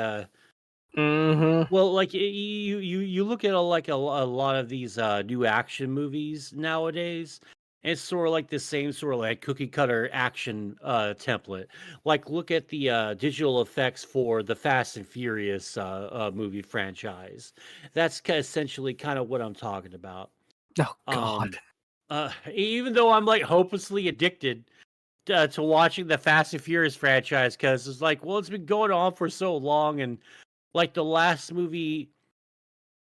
S3: Mm-hmm.
S2: Well, like you look at a lot of these new action movies nowadays. And it's sort of like the same sort of like cookie cutter action template. Like look at the digital effects for the Fast and Furious movie franchise. That's essentially kind of what I'm talking about.
S3: Oh God.
S2: Even though I'm like hopelessly addicted to watching the Fast and Furious franchise, because it's like, well, it's been going on for so long, and like the last movie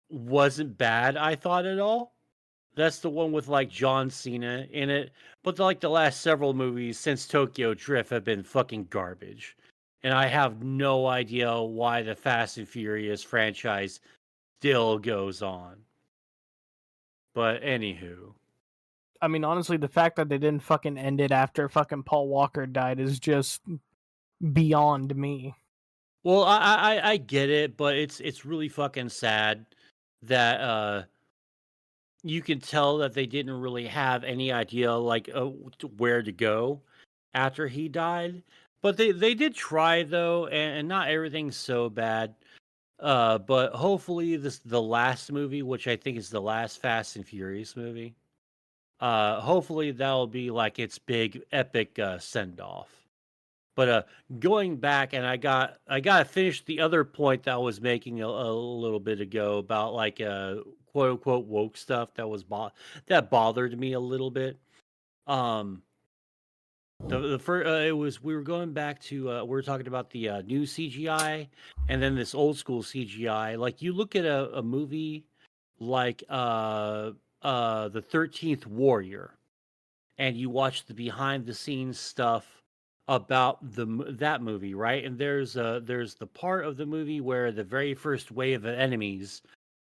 S2: wasn't bad, I thought, at all. That's the one with like John Cena in it. But like the last several movies since Tokyo Drift have been fucking garbage. And I have no idea why the Fast and Furious franchise still goes on. But anywho.
S3: I mean, honestly, the fact that they didn't fucking end it after fucking Paul Walker died is just beyond me.
S2: Well, I get it, but it's really fucking sad that you can tell that they didn't really have any idea like where to go after he died. But they did try though, and not everything's so bad. But hopefully the last movie, which I think is the last Fast and Furious movie, hopefully that'll be like its big epic send off. But going back, and I got to finish the other point that I was making a little bit ago about like quote unquote woke stuff that bothered me a little bit. Um, the first it was we were going back to we were talking about the new CGI and then this old school CGI. Like you look at a movie like the 13th Warrior, and you watch the behind the scenes stuff about that movie, right? And there's the part of the movie where the very first wave of enemies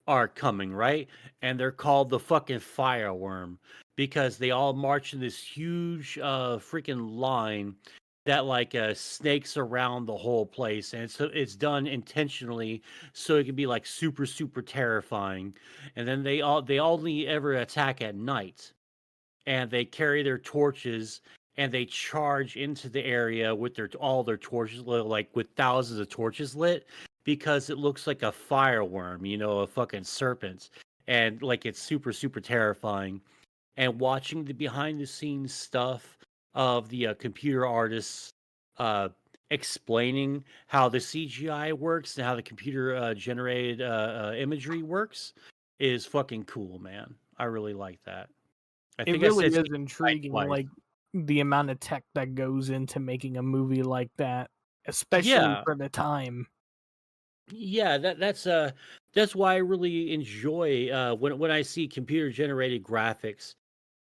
S2: are coming, right? And they're called the fucking fireworm because they all march in this huge freaking line that like snakes around the whole place, and it's done intentionally so it can be like super terrifying. And then they only ever attack at night, and they carry their torches and they charge into the area with all their torches lit, like with thousands of torches lit, because it looks like a fireworm, a fucking serpent, and like it's super terrifying. And watching the behind the scenes stuff of the computer artists explaining how the CGI works and how the computer generated imagery works is fucking cool, man. I really like that.
S3: It really is intriguing, like the amount of tech that goes into making a movie like that, especially for the time.
S2: Yeah, that's why I really enjoy when I see computer generated graphics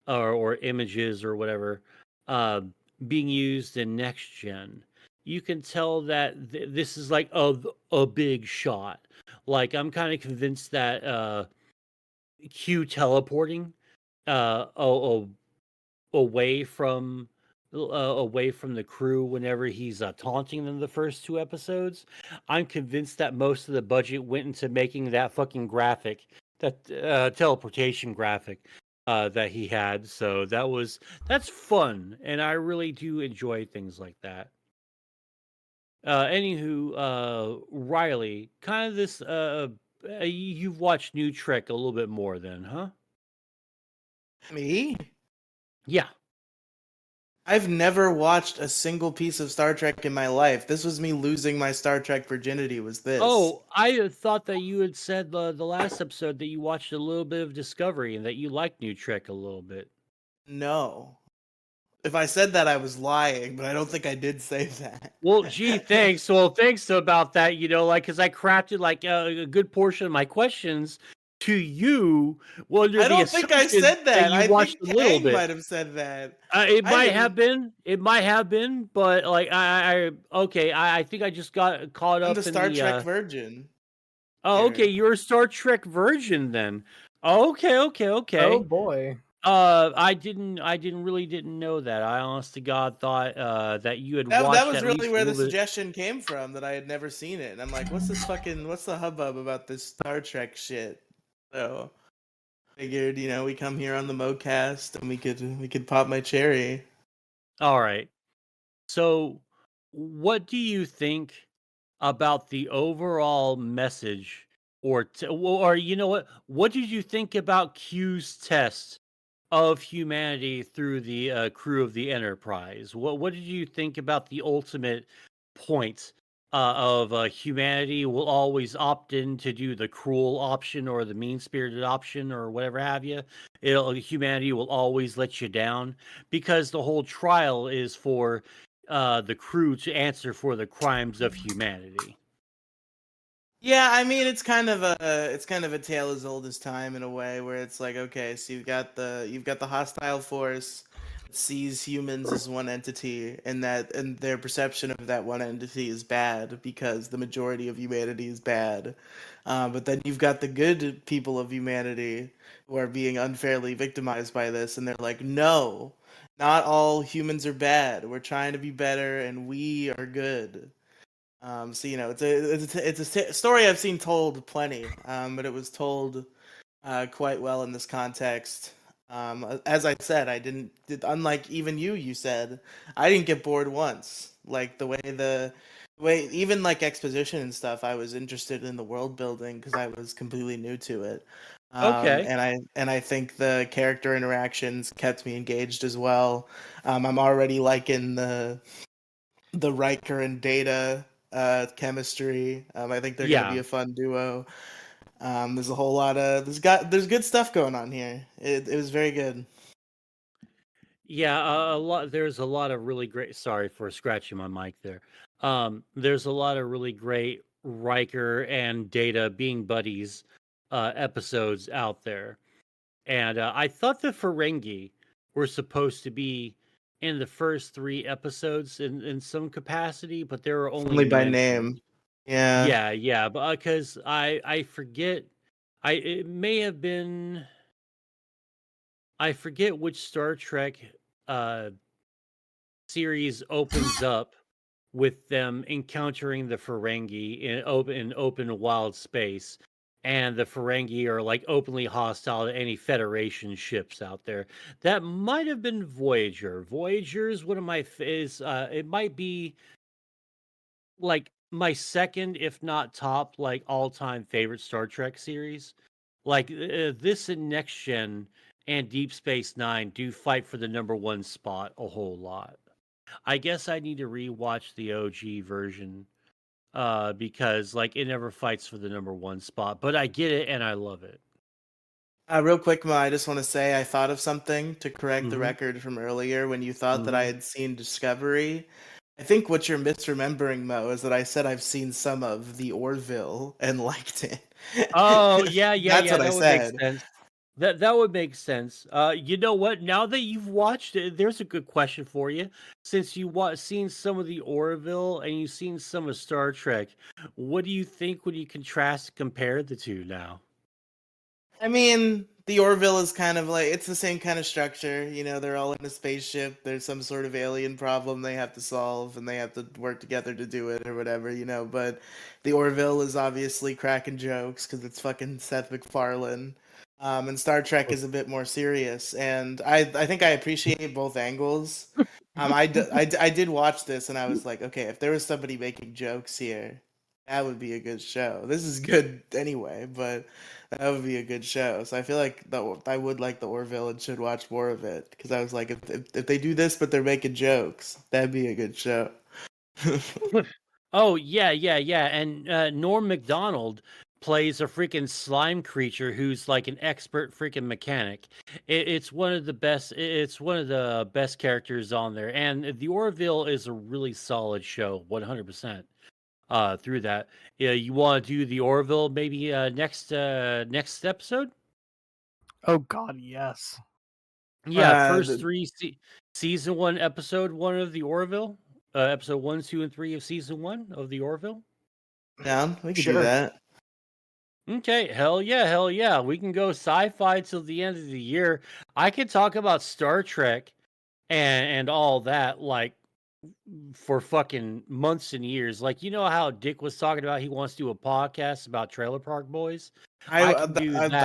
S2: or images or whatever being used in next gen. You can tell that this is like a big shot. Like I'm kind of convinced that Q teleporting away from the crew whenever he's taunting them the first two episodes. I'm convinced that most of the budget went into making that fucking graphic, that teleportation graphic that he had. So that's fun, and I really do enjoy things like that. Anywho, Riley, kind of this you've watched New Trek a little bit more then, huh?
S1: Me?
S2: Yeah.
S1: I've never watched a single piece of Star Trek in my life. This was me losing my Star Trek virginity, was this.
S2: Oh, I thought that you had said the last episode that you watched a little bit of Discovery and that you liked New Trek a little bit.
S1: No. If I said that, I was lying, but I don't think I did say that.
S2: Well, gee, thanks. Well, thanks about that, like, because I crafted like a good portion of my questions to you. Well,
S1: I don't think I said that. I
S2: watched
S1: think
S2: a little
S1: Kang
S2: bit.
S1: might have said that.
S2: It might have been. It might have been, but like I think I just got caught up in
S1: the Star Trek virgin.
S2: Oh, okay, you're a Star Trek virgin then. Okay.
S3: Oh boy.
S2: I didn't really know that. I honest to God thought that you had watched
S1: that was really where the suggestion came from, that I had never seen it. And I'm like, what's the hubbub about this Star Trek shit? So figured, we come here on the MoCast and we could pop my cherry.
S2: All right. So what do you think about the overall message, or you know what did you think about Q's test of humanity through the crew of the Enterprise? What did you think about the ultimate point of humanity will always opt in to do the cruel option or the mean-spirited option or whatever have you? Humanity will always let you down because the whole trial is for the crew to answer for the crimes of humanity.
S1: Yeah, I mean it's kind of a tale as old as time in a way, where it's like, okay, so you've got the hostile force that sees humans as one entity, and their perception of that one entity is bad because the majority of humanity is bad. But then you've got the good people of humanity who are being unfairly victimized by this, and they're like, no, not all humans are bad. We're trying to be better, and we are good. So it's a story I've seen told plenty, but it was told quite well in this context. As I said, unlike even you said, I didn't get bored once. Like the way even like exposition and stuff, I was interested in the world building because I was completely new to it.
S2: Okay.
S1: And I think the character interactions kept me engaged as well. I'm already liking the Riker and Data chemistry. I think they're gonna be a fun duo. There's a whole lot of there's good stuff going on here. It was very good.
S2: Yeah, a lot. There's a lot of really great. Sorry for scratching my mic there. There's a lot of really great Riker and Data being buddies episodes out there, and I thought the Ferengi were supposed to be in the first 3 episodes in some capacity, but they were only
S1: by
S2: mentioned.
S1: name. Yeah.
S2: Yeah, but because I forget, it may have been. I forget which Star Trek uh series opens up with them encountering the Ferengi in open wild space, and the Ferengi are like openly hostile to any Federation ships out there. That might have been Voyager. Voyager is one of my it might be like my second, if not top, like all-time favorite Star Trek series. Like this and Next Gen and Deep Space Nine do fight for the number 1 spot a whole lot. I guess I need to rewatch the OG version because like it never fights for the number 1 spot, but I get it and I love it.
S1: Real quick, Ma, I just want to say I thought of something to correct the record from earlier when you thought that I had seen Discovery. I think what you're misremembering, Mo, is that I said I've seen some of the Orville and liked it.
S2: Oh yeah,
S1: That's what I said.
S2: Make sense. That would make sense. You know what? Now that you've watched it, there's a good question for you. Since you seen some of the Orville and you've seen some of Star Trek, what do you think when you compare the two now?
S1: I mean, the Orville is kind of like, it's the same kind of structure. You know, they're all in a spaceship. There's some sort of alien problem they have to solve, and they have to work together to do it or whatever, you know. But the Orville is obviously cracking jokes because it's fucking Seth MacFarlane. And Star Trek is a bit more serious. And I think I appreciate both angles. I did watch this, and I was like, okay, if there was somebody making jokes here, that would be a good show. This is good anyway, but that would be a good show. So I feel like I would like the Orville and should watch more of it because I was like, if they do this but they're making jokes, that'd be a good show.
S2: Oh yeah, and Norm Macdonald plays a freaking slime creature who's like an expert freaking mechanic. It's one of the best. It's one of the best characters on there, and the Orville is a really solid show, 100%. Through that, yeah, you want to do the Orville maybe next episode?
S3: Oh God, yes.
S2: Yeah, first 3 season 1, episode 1 of the Orville. Episode 1, 2, and 3 of season 1 of the Orville.
S1: Yeah, we can do that.
S2: Okay, hell yeah. We can go sci-fi till the end of the year. I could talk about Star Trek and all that like for fucking months and years. Like, you know how Dick was talking about he wants to do a podcast about Trailer Park Boys?
S1: I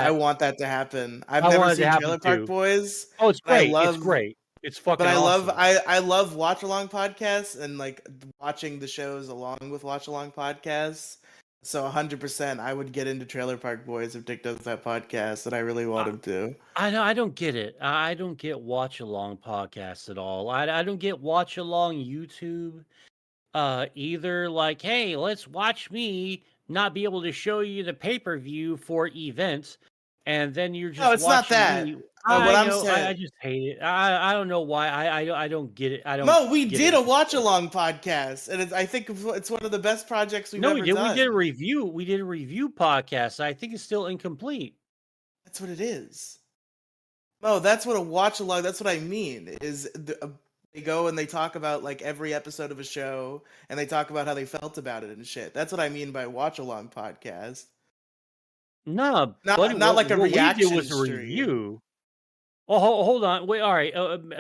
S1: want that to happen. I've never seen Trailer Park Boys.
S2: Oh, it's great. It's great. It's fucking
S1: But
S2: awesome.
S1: I love watch along podcasts and like watching the shows along with watch along podcasts. So 100%, I would get into Trailer Park Boys if Dick does that podcast, and I really want him to.
S2: I don't get it. I don't get watch along podcasts at all. I don't get watch along YouTube either. Like, hey, let's watch me not be able to show you the pay-per-view for events, and then you're just
S1: No, it's not
S2: watching
S1: that.
S2: me.
S1: What
S2: I
S1: I'm
S2: know. I
S1: saying,
S2: just hate it. I don't know why. I don't get it. I don't.
S1: Mo, we
S2: get
S1: did
S2: it.
S1: a watch along podcast, and I think it's one of the best projects we've
S2: No,
S1: ever
S2: we did.
S1: done.
S2: We did a review. We did a review podcast. I think it's still incomplete.
S1: That's what it is. Mo, that's what a watch along. That's what I mean. Is they go and they talk about like every episode of a show, and they talk about how they felt about it and shit. That's what I mean by watch along podcast.
S2: No,
S1: Not like a reaction
S2: we did was a
S1: stream.
S2: review. Oh, hold on. Wait, all right.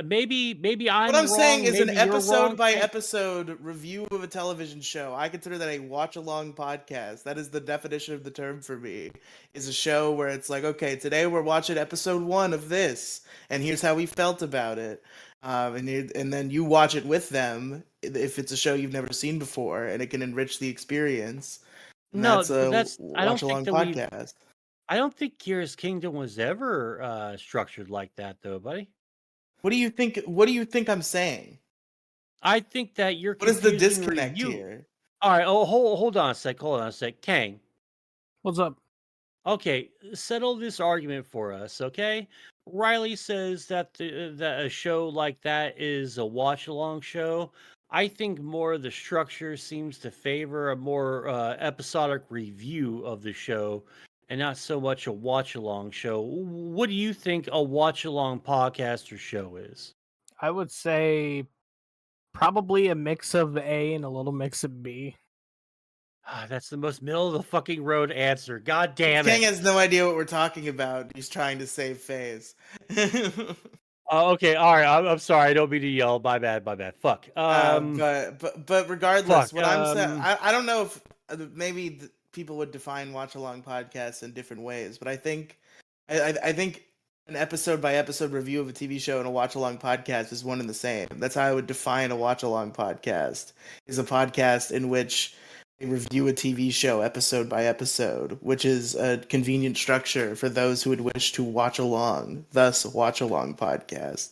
S2: Maybe I'm
S1: What I'm
S2: wrong.
S1: saying is an
S2: Maybe you're
S1: episode
S2: wrong.
S1: by episode review of a television show. I consider that a watch along podcast. That is the definition of the term for me. Is a show where it's like, okay, today we're watching episode 1 of this, and here's how we felt about it. And then you watch it with them if it's a show you've never seen before, and it can enrich the experience. And
S2: No,
S1: that's a
S2: I don't
S1: watch along
S2: think that we.
S1: podcast.
S2: I don't think Kira's Kingdom was ever structured like that, though, buddy.
S1: What do you think? What do you think I'm saying?
S2: I think that you're.
S1: What is the
S2: confusing
S1: disconnect
S2: review.
S1: here?
S2: All right. Oh, hold on a sec. Hold on a sec. Kang.
S3: What's up?
S2: Okay, settle this argument for us, okay? Riley says that that a show like that is a watch-along show. I think more of the structure seems to favor a more episodic review of the show and not so much a watch-along show. What do you think a watch-along podcast or show is?
S3: I would say probably a mix of A and a little mix of B.
S2: That's the most middle of the fucking road answer. God damn it.
S1: Kang has no idea what we're talking about. He's trying to save phase.
S2: Okay, all right. I'm sorry. I don't mean to yell. My bad. Fuck.
S1: But regardless,
S2: fuck,
S1: what I'm saying, I don't know if maybe people would define watch along podcasts in different ways, but I think an episode by episode review of a TV show and a watch along podcast is one and the same. That's how I would define a watch along podcast. Is a podcast in which they review a TV show episode by episode, which is a convenient structure for those who would wish to watch along, thus watch along podcast.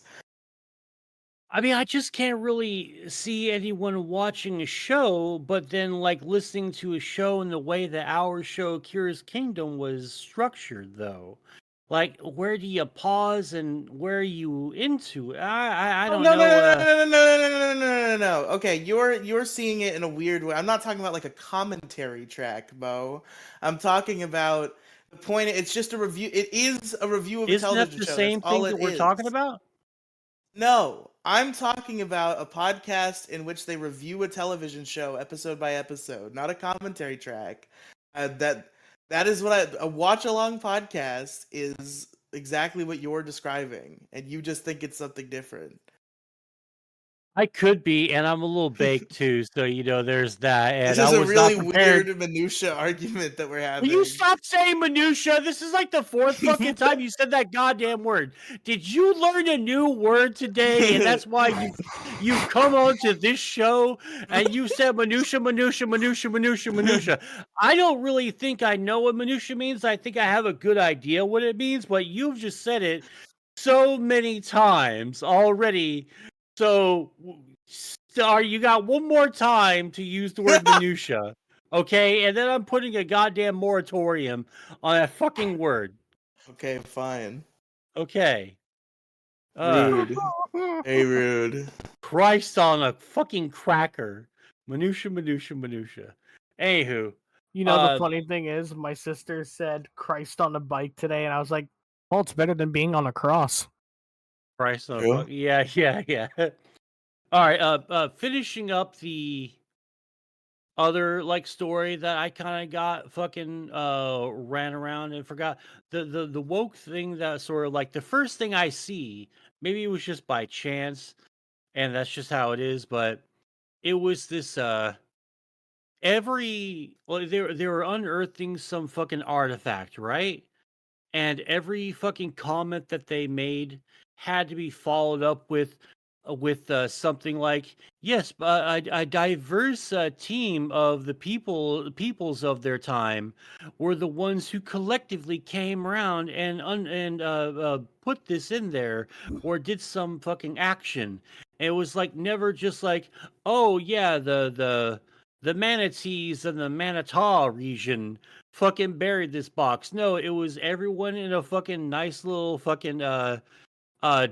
S2: I mean, I just can't really see anyone watching a show, but then like listening to a show in the way that our show Kira's Kingdom was structured, though. Like, where do you pause and where are you into? I don't know.
S1: No. Okay, you're seeing it in a weird way. I'm not talking about like a commentary track, Bo. I'm talking about the point. It's just a review. It is a review of a television show.
S2: Isn't that the same thing that we're talking about?
S1: No, I'm talking about a podcast in which they review a television show episode by episode, not a commentary track. That is what a watch along podcast is exactly what you're describing, and you just think it's something different.
S2: I could be, and I'm a little baked too, so there's that. And
S1: this is a really weird minutia argument that we're having.
S2: Will you stop saying minutia? This is like the 4th fucking time you said that goddamn word. Did you learn a new word today, and that's why you come on to this show and you said minutia? I don't really think I know what minutia means. I think I have a good idea what it means, but you've just said it so many times already. So, you got one more time to use the word minutia, okay? And then I'm putting a goddamn moratorium on that fucking word.
S1: Okay, fine.
S2: Okay.
S1: Rude. Hey, rude.
S2: Christ on a fucking cracker. Minutia. Anywho.
S3: The funny thing is, my sister said Christ on a bike today, and I was like, well, it's better than being on a cross.
S2: Christ on a bike. Yeah. All right, finishing up the other story that I kind of got fucking ran around and forgot the woke thing that sort of the first thing I see, maybe it was just by chance and that's just how it is, but it was this they were unearthing some fucking artifact, right? And every fucking comment that they made had to be followed up with something like, yes, a diverse team of the peoples of their time were the ones who collectively came around and put this in there or did some fucking action. And it was like never just like, oh yeah, the manatees and the Manitoba region fucking buried this box. No, it was everyone in a fucking nice little fucking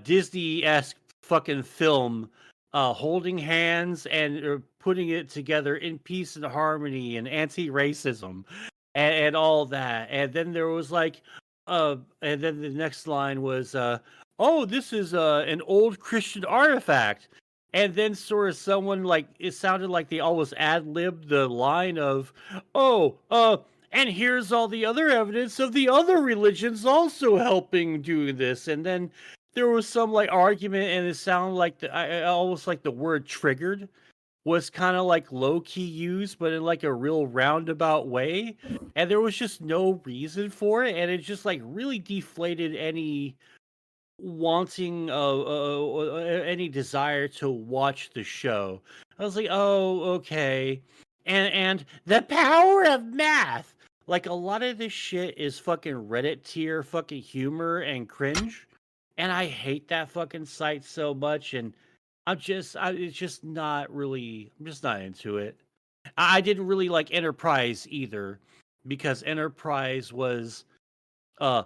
S2: Disney-esque fucking film, holding hands and putting it together in peace and harmony and anti-racism and all that. And then there was like, and then the next line was, oh, this is an old Christian artifact. And then sort of someone like, it sounded like they always ad-libbed the line of, oh, and here's all the other evidence of the other religions also helping do this. And then there was some like argument, and it sounded like almost like the word "triggered" was kind of like low key used, but in like a real roundabout way. And there was just no reason for it, and it just like really deflated any wanting any desire to watch the show. I was like, oh, okay. And the power of math. Like a lot of this shit is fucking Reddit tier fucking humor and cringe. And I hate that fucking site so much, and it's just not really. I'm just not into it. I didn't really like Enterprise either, because Enterprise was I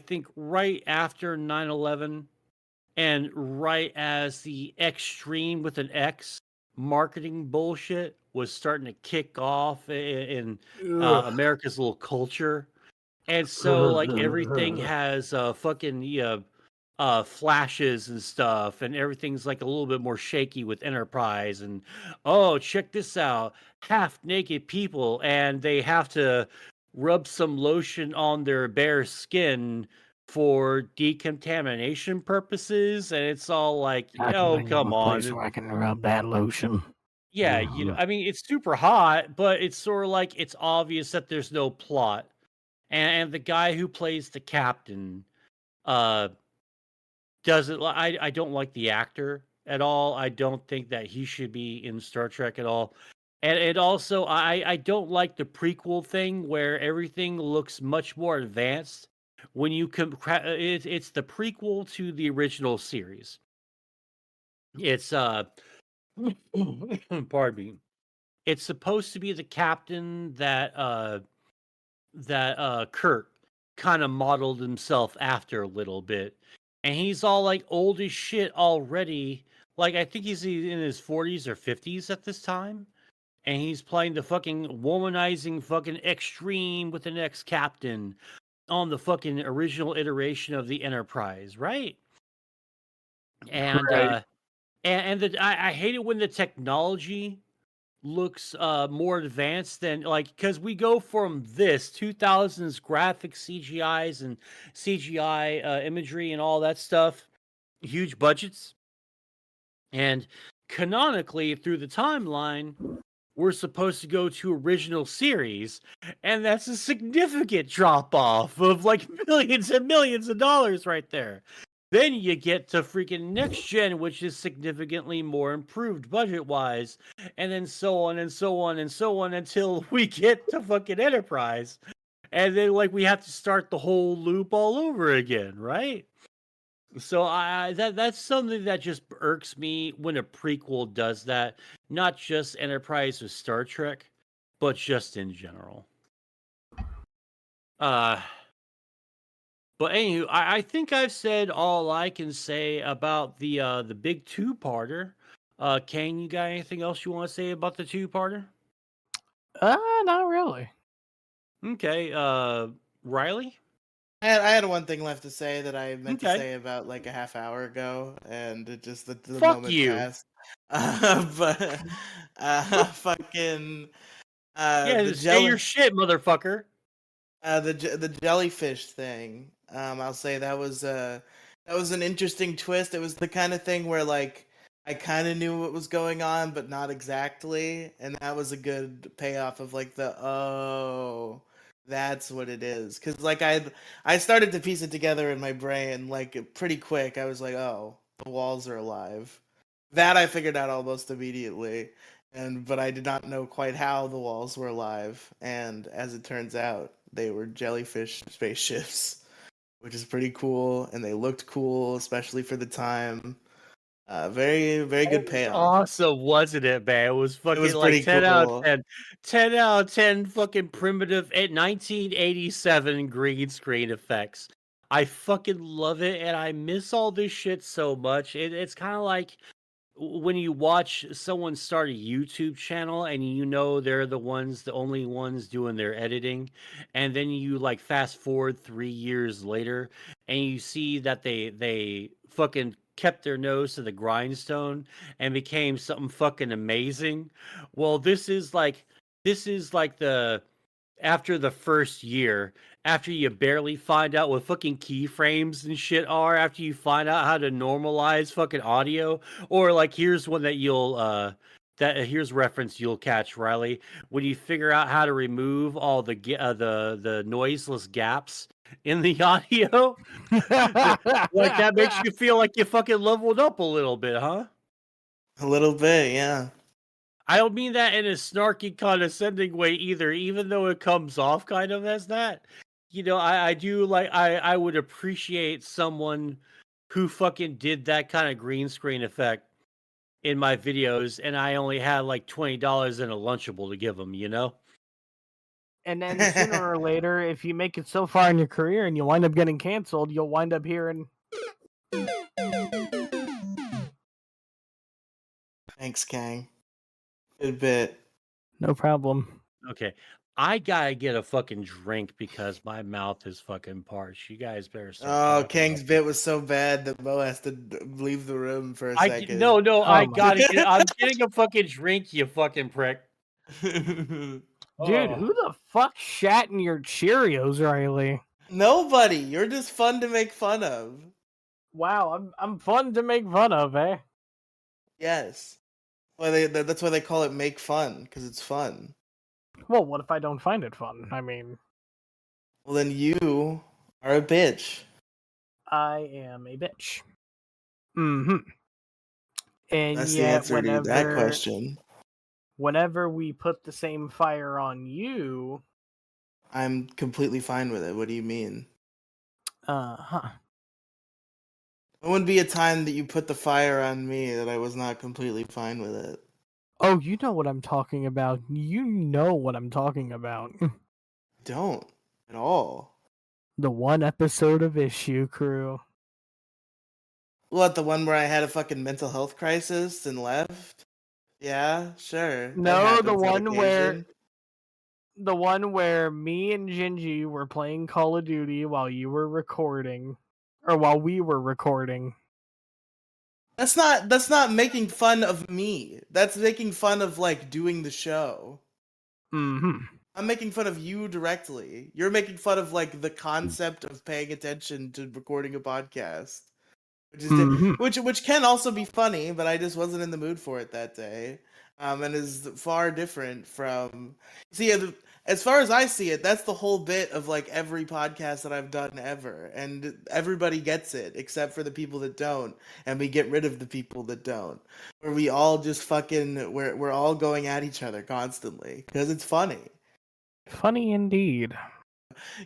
S2: think right after 9/11, and right as the extreme with an X marketing bullshit was starting to kick off in America's little culture. And so like everything has fucking flashes and stuff, and everything's like a little bit more shaky with Enterprise. And oh, check this out, half naked people, and they have to rub some lotion on their bare skin for decontamination purposes. And it's all like, oh, come on,
S3: place where I can rub that lotion.
S2: yeah, I mean, it's super hot, but it's sort of like it's obvious that there's no plot. And the guy who plays the captain uh doesn't I don't like the actor at all. I don't think that he should be in Star Trek at all. And it also, I don't like the prequel thing where everything looks much more advanced when you it's the prequel to the original series. It's pardon me. It's supposed to be the captain that Kirk kind of modeled himself after a little bit. And he's all like old as shit already. Like, I think he's in his 40s or 50s at this time. And he's playing the fucking womanizing fucking extreme with an ex-captain on the fucking original iteration of the Enterprise, right? And
S3: Right.
S2: I hate it when the technology looks more advanced than, like, because we go from this 2000s graphic CGIs and CGI imagery and all that stuff, huge budgets, and canonically through the timeline we're supposed to go to original series, and that's a significant drop off of like millions and millions of dollars right there. Then you get to freaking next gen, which is significantly more improved budget wise, and then so on and so on and so on until we get to fucking Enterprise. And then like we have to start the whole loop all over again, right? So that's something that just irks me when a prequel does that, not just Enterprise with Star Trek, but just in general. But anywho, I think I've said all I can say about the big two-parter. Kane, you got anything else you want to say about the two-parter?
S3: Not really.
S2: Okay, Riley?
S1: I had one thing left to say that I meant to say about like a half hour ago, and it just the
S2: Fuck
S1: moment
S2: you.
S1: passed. But fucking
S2: say your shit, motherfucker.
S1: The jellyfish thing. I'll say that was an interesting twist. It was the kind of thing where like I kind of knew what was going on, but not exactly, and that was a good payoff of like the That's what it is. Because like I started to piece it together in my brain like pretty quick. I was like, oh, the walls are alive. That I figured out almost immediately. But I did not know quite how the walls were alive. And as it turns out, they were jellyfish spaceships, which is pretty cool. And they looked cool, especially for the time. Very, very good payoff.
S2: Awesome, wasn't it, man? It was fucking like 10
S1: cool.
S2: out of 10. 10 out of 10 fucking primitive 1987 green screen effects. I fucking love it, and I miss all this shit so much. It's kind of like when you watch someone start a YouTube channel and you know they're the only ones doing their editing, and then you like fast forward 3 years later and you see that they fucking kept their nose to the grindstone and became something fucking amazing. Well, this is like the after the first year, after you barely find out what fucking keyframes and shit are, after you find out how to normalize fucking audio, or like here's one that here's reference you'll catch, Riley, when you figure out how to remove all the noiseless gaps in the audio. Like that makes you feel like you fucking leveled up a little bit, huh?
S1: A little bit, yeah.
S2: I don't mean that in a snarky, condescending way either, even though it comes off kind of as that. You know, I do like, I would appreciate someone who fucking did that kind of green screen effect in my videos, and I only had like $20 in a Lunchable to give them, you know?
S3: And then sooner or later, if you make it so far in your career and you wind up getting canceled, you'll wind up hearing.
S1: Thanks, Kang. Good bit.
S3: No problem.
S2: Okay. I gotta get a fucking drink because my mouth is fucking parched. You guys better start.
S1: Oh, Kang's bit was so bad that Mo has to leave the room for a second.
S2: No, I gotta get. I'm getting a fucking drink, you fucking prick.
S3: Dude, who the fuck shat in your Cheerios, Riley?
S1: Nobody. You're just fun to make fun of.
S3: Wow, I'm fun to make fun of, eh?
S1: Yes. That's why they call it make fun, because it's fun.
S3: Well, what if I don't find it fun? I mean...
S1: Well, then you are a bitch.
S3: I am a bitch. Mm-hmm. And
S1: that's
S3: yet,
S1: the answer to that question.
S3: Whenever we put the same fire on you...
S1: I'm completely fine with it. What do you mean?
S3: Uh-huh.
S1: It wouldn't be a time that you put the fire on me that I was not completely fine with it.
S3: Oh, you know what I'm talking about. You know what I'm talking about.
S1: Don't. At all.
S3: The one episode of Issue Crew.
S1: What, the one where I had a fucking mental health crisis and left? Yeah, sure.
S3: No, the one where me and Gingy were playing Call of Duty while you were recording. Or while we were recording.
S1: That's not making fun of me. That's making fun of like doing the show.
S3: Mm-hmm.
S1: I'm making fun of you directly. You're making fun of like the concept of paying attention to recording a podcast. Which can also be funny, but I just wasn't in the mood for it that day. And is far different from... See, as far as I see it, that's the whole bit of like every podcast that I've done ever. And everybody gets it, except for the people that don't. And we get rid of the people that don't. Where we all just fucking... We're all going at each other constantly. Because it's funny.
S3: Funny indeed.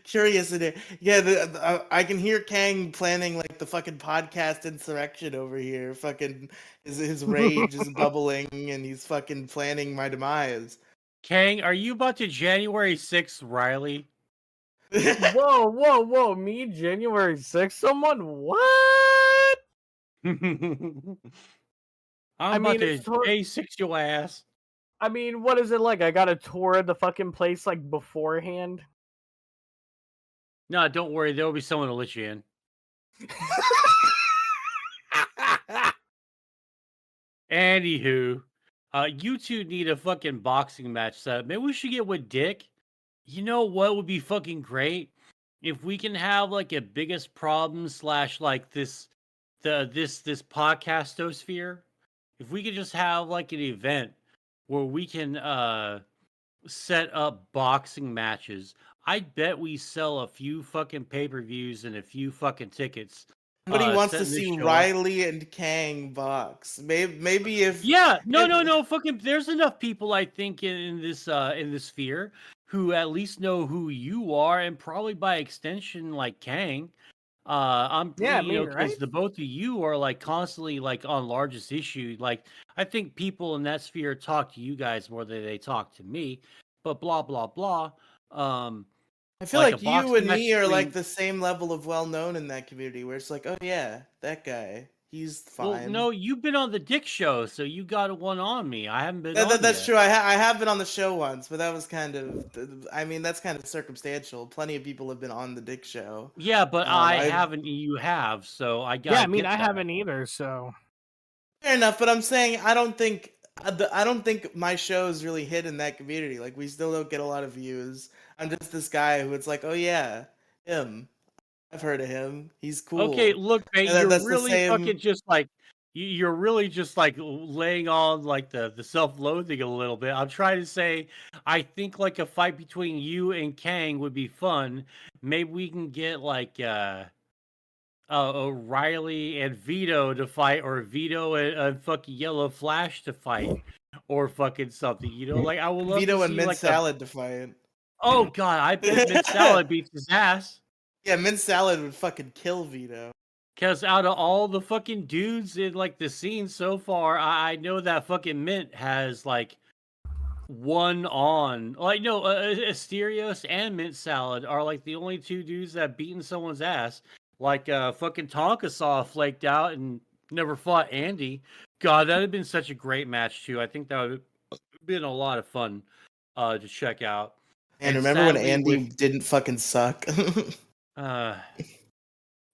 S1: Curious in it. Yeah, I can hear Kang planning like the fucking podcast insurrection over here. Fucking his rage is bubbling, and he's fucking planning my demise.
S2: Kang, are you about to January 6th, Riley?
S3: Whoa! Me January 6th? Someone what?
S2: I'm about to J6 your ass.
S3: I mean, what is it like? I got a tour of the fucking place like beforehand.
S2: No, don't worry. There'll be someone to let you in. Anywho, you two need a fucking boxing match set up. Maybe we should get with Dick. You know what would be fucking great? If we can have like a biggest problem / like this podcastosphere. If we could just have like an event where we can set up boxing matches. I bet we sell a few fucking pay-per-views and a few fucking tickets.
S1: Somebody wants to
S2: setting this
S1: see
S2: show up.
S1: Riley and Kang box. Maybe if
S2: No. Fucking, there's enough people I think in this sphere who at least know who you are, and probably by extension like Kang. Because
S3: right?
S2: the both of you are like constantly like on largest issue. Like I think people in that sphere talk to you guys more than they talk to me. But blah blah blah.
S1: I feel
S2: like a
S1: like you and
S2: match
S1: me are like
S2: between.
S1: the same level of well known in that community, where it's like, oh yeah, that guy, he's
S2: Well,
S1: fine.
S2: no, you've been on the Dick Show, so you got one on me. I haven't been on
S1: That's
S2: yet.
S1: true. I have been on the show once, but that was kind of. I mean, that's kind of circumstantial. Plenty of people have been on the Dick Show.
S2: Yeah, but I haven't. You have, so I got.
S3: Yeah, I mean, I haven't either. So
S1: fair enough, but I'm saying I don't think my shows really hit in that community. Like, we still don't get a lot of views. I'm just this guy who it's like, oh yeah, him. I've heard of him. He's cool.
S2: Okay, look, mate,
S1: And
S2: you're really fucking just like you're really just like laying on like the self-loathing a little bit. I'm trying to say, I think like a fight between you and Kang would be fun. Maybe we can get like Riley and Vito to fight, or Vito and fucking Yellow Flash to fight, or fucking something. You know, like I would love
S1: Vito
S2: to
S1: and
S2: see
S1: Mint
S2: like
S1: Salad to fight.
S2: Oh god, I bet Mint Salad beats his ass.
S1: Yeah, Mint Salad would fucking kill Vito.
S2: Because out of all the fucking dudes in like the scene so far, I know that fucking Mint has like one on. Like no, Asterios and Mint Salad are like the only two dudes that have beaten someone's ass. Like fucking Tonka Saw flaked out and never fought Andy. God, that'd have been such a great match too. I think that would have been a lot of fun to check out.
S1: And remember when Andy didn't fucking suck?
S2: And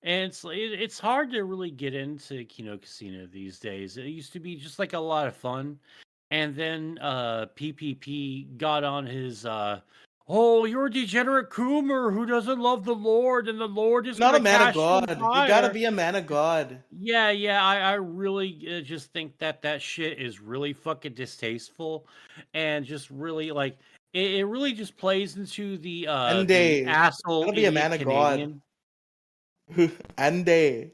S2: it's hard to really get into Kino Casino these days. It used to be just like a lot of fun, and then PPP got on his oh, you're a degenerate Coomer who doesn't love the Lord, and the Lord is
S1: not a man of
S2: God.
S1: You gotta be a man of God.
S2: Yeah. I really just think that shit is really fucking distasteful, and just really like it really just plays into the asshole.
S1: Gotta be a man of God. Andy.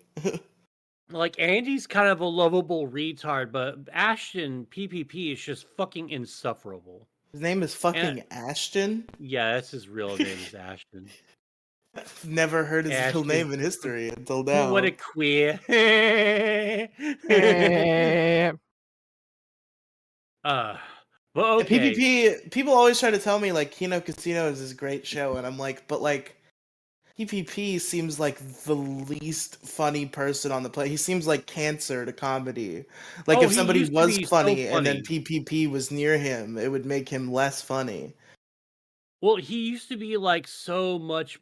S2: Like Andy's kind of a lovable retard, but Ashton PPP is just fucking insufferable.
S1: His name is fucking Ashton?
S2: Yeah, that's his real name is Ashton.
S1: Never heard his real name in history until now.
S2: What a queer. But okay.
S1: PPP, people always try to tell me like Kino Casino is this great show, and I'm like, but like PPP seems like the least funny person on the play. He seems like cancer to comedy. Like if somebody was funny and then PPP was near him, it would make him less funny.
S2: Well, he used to be like so much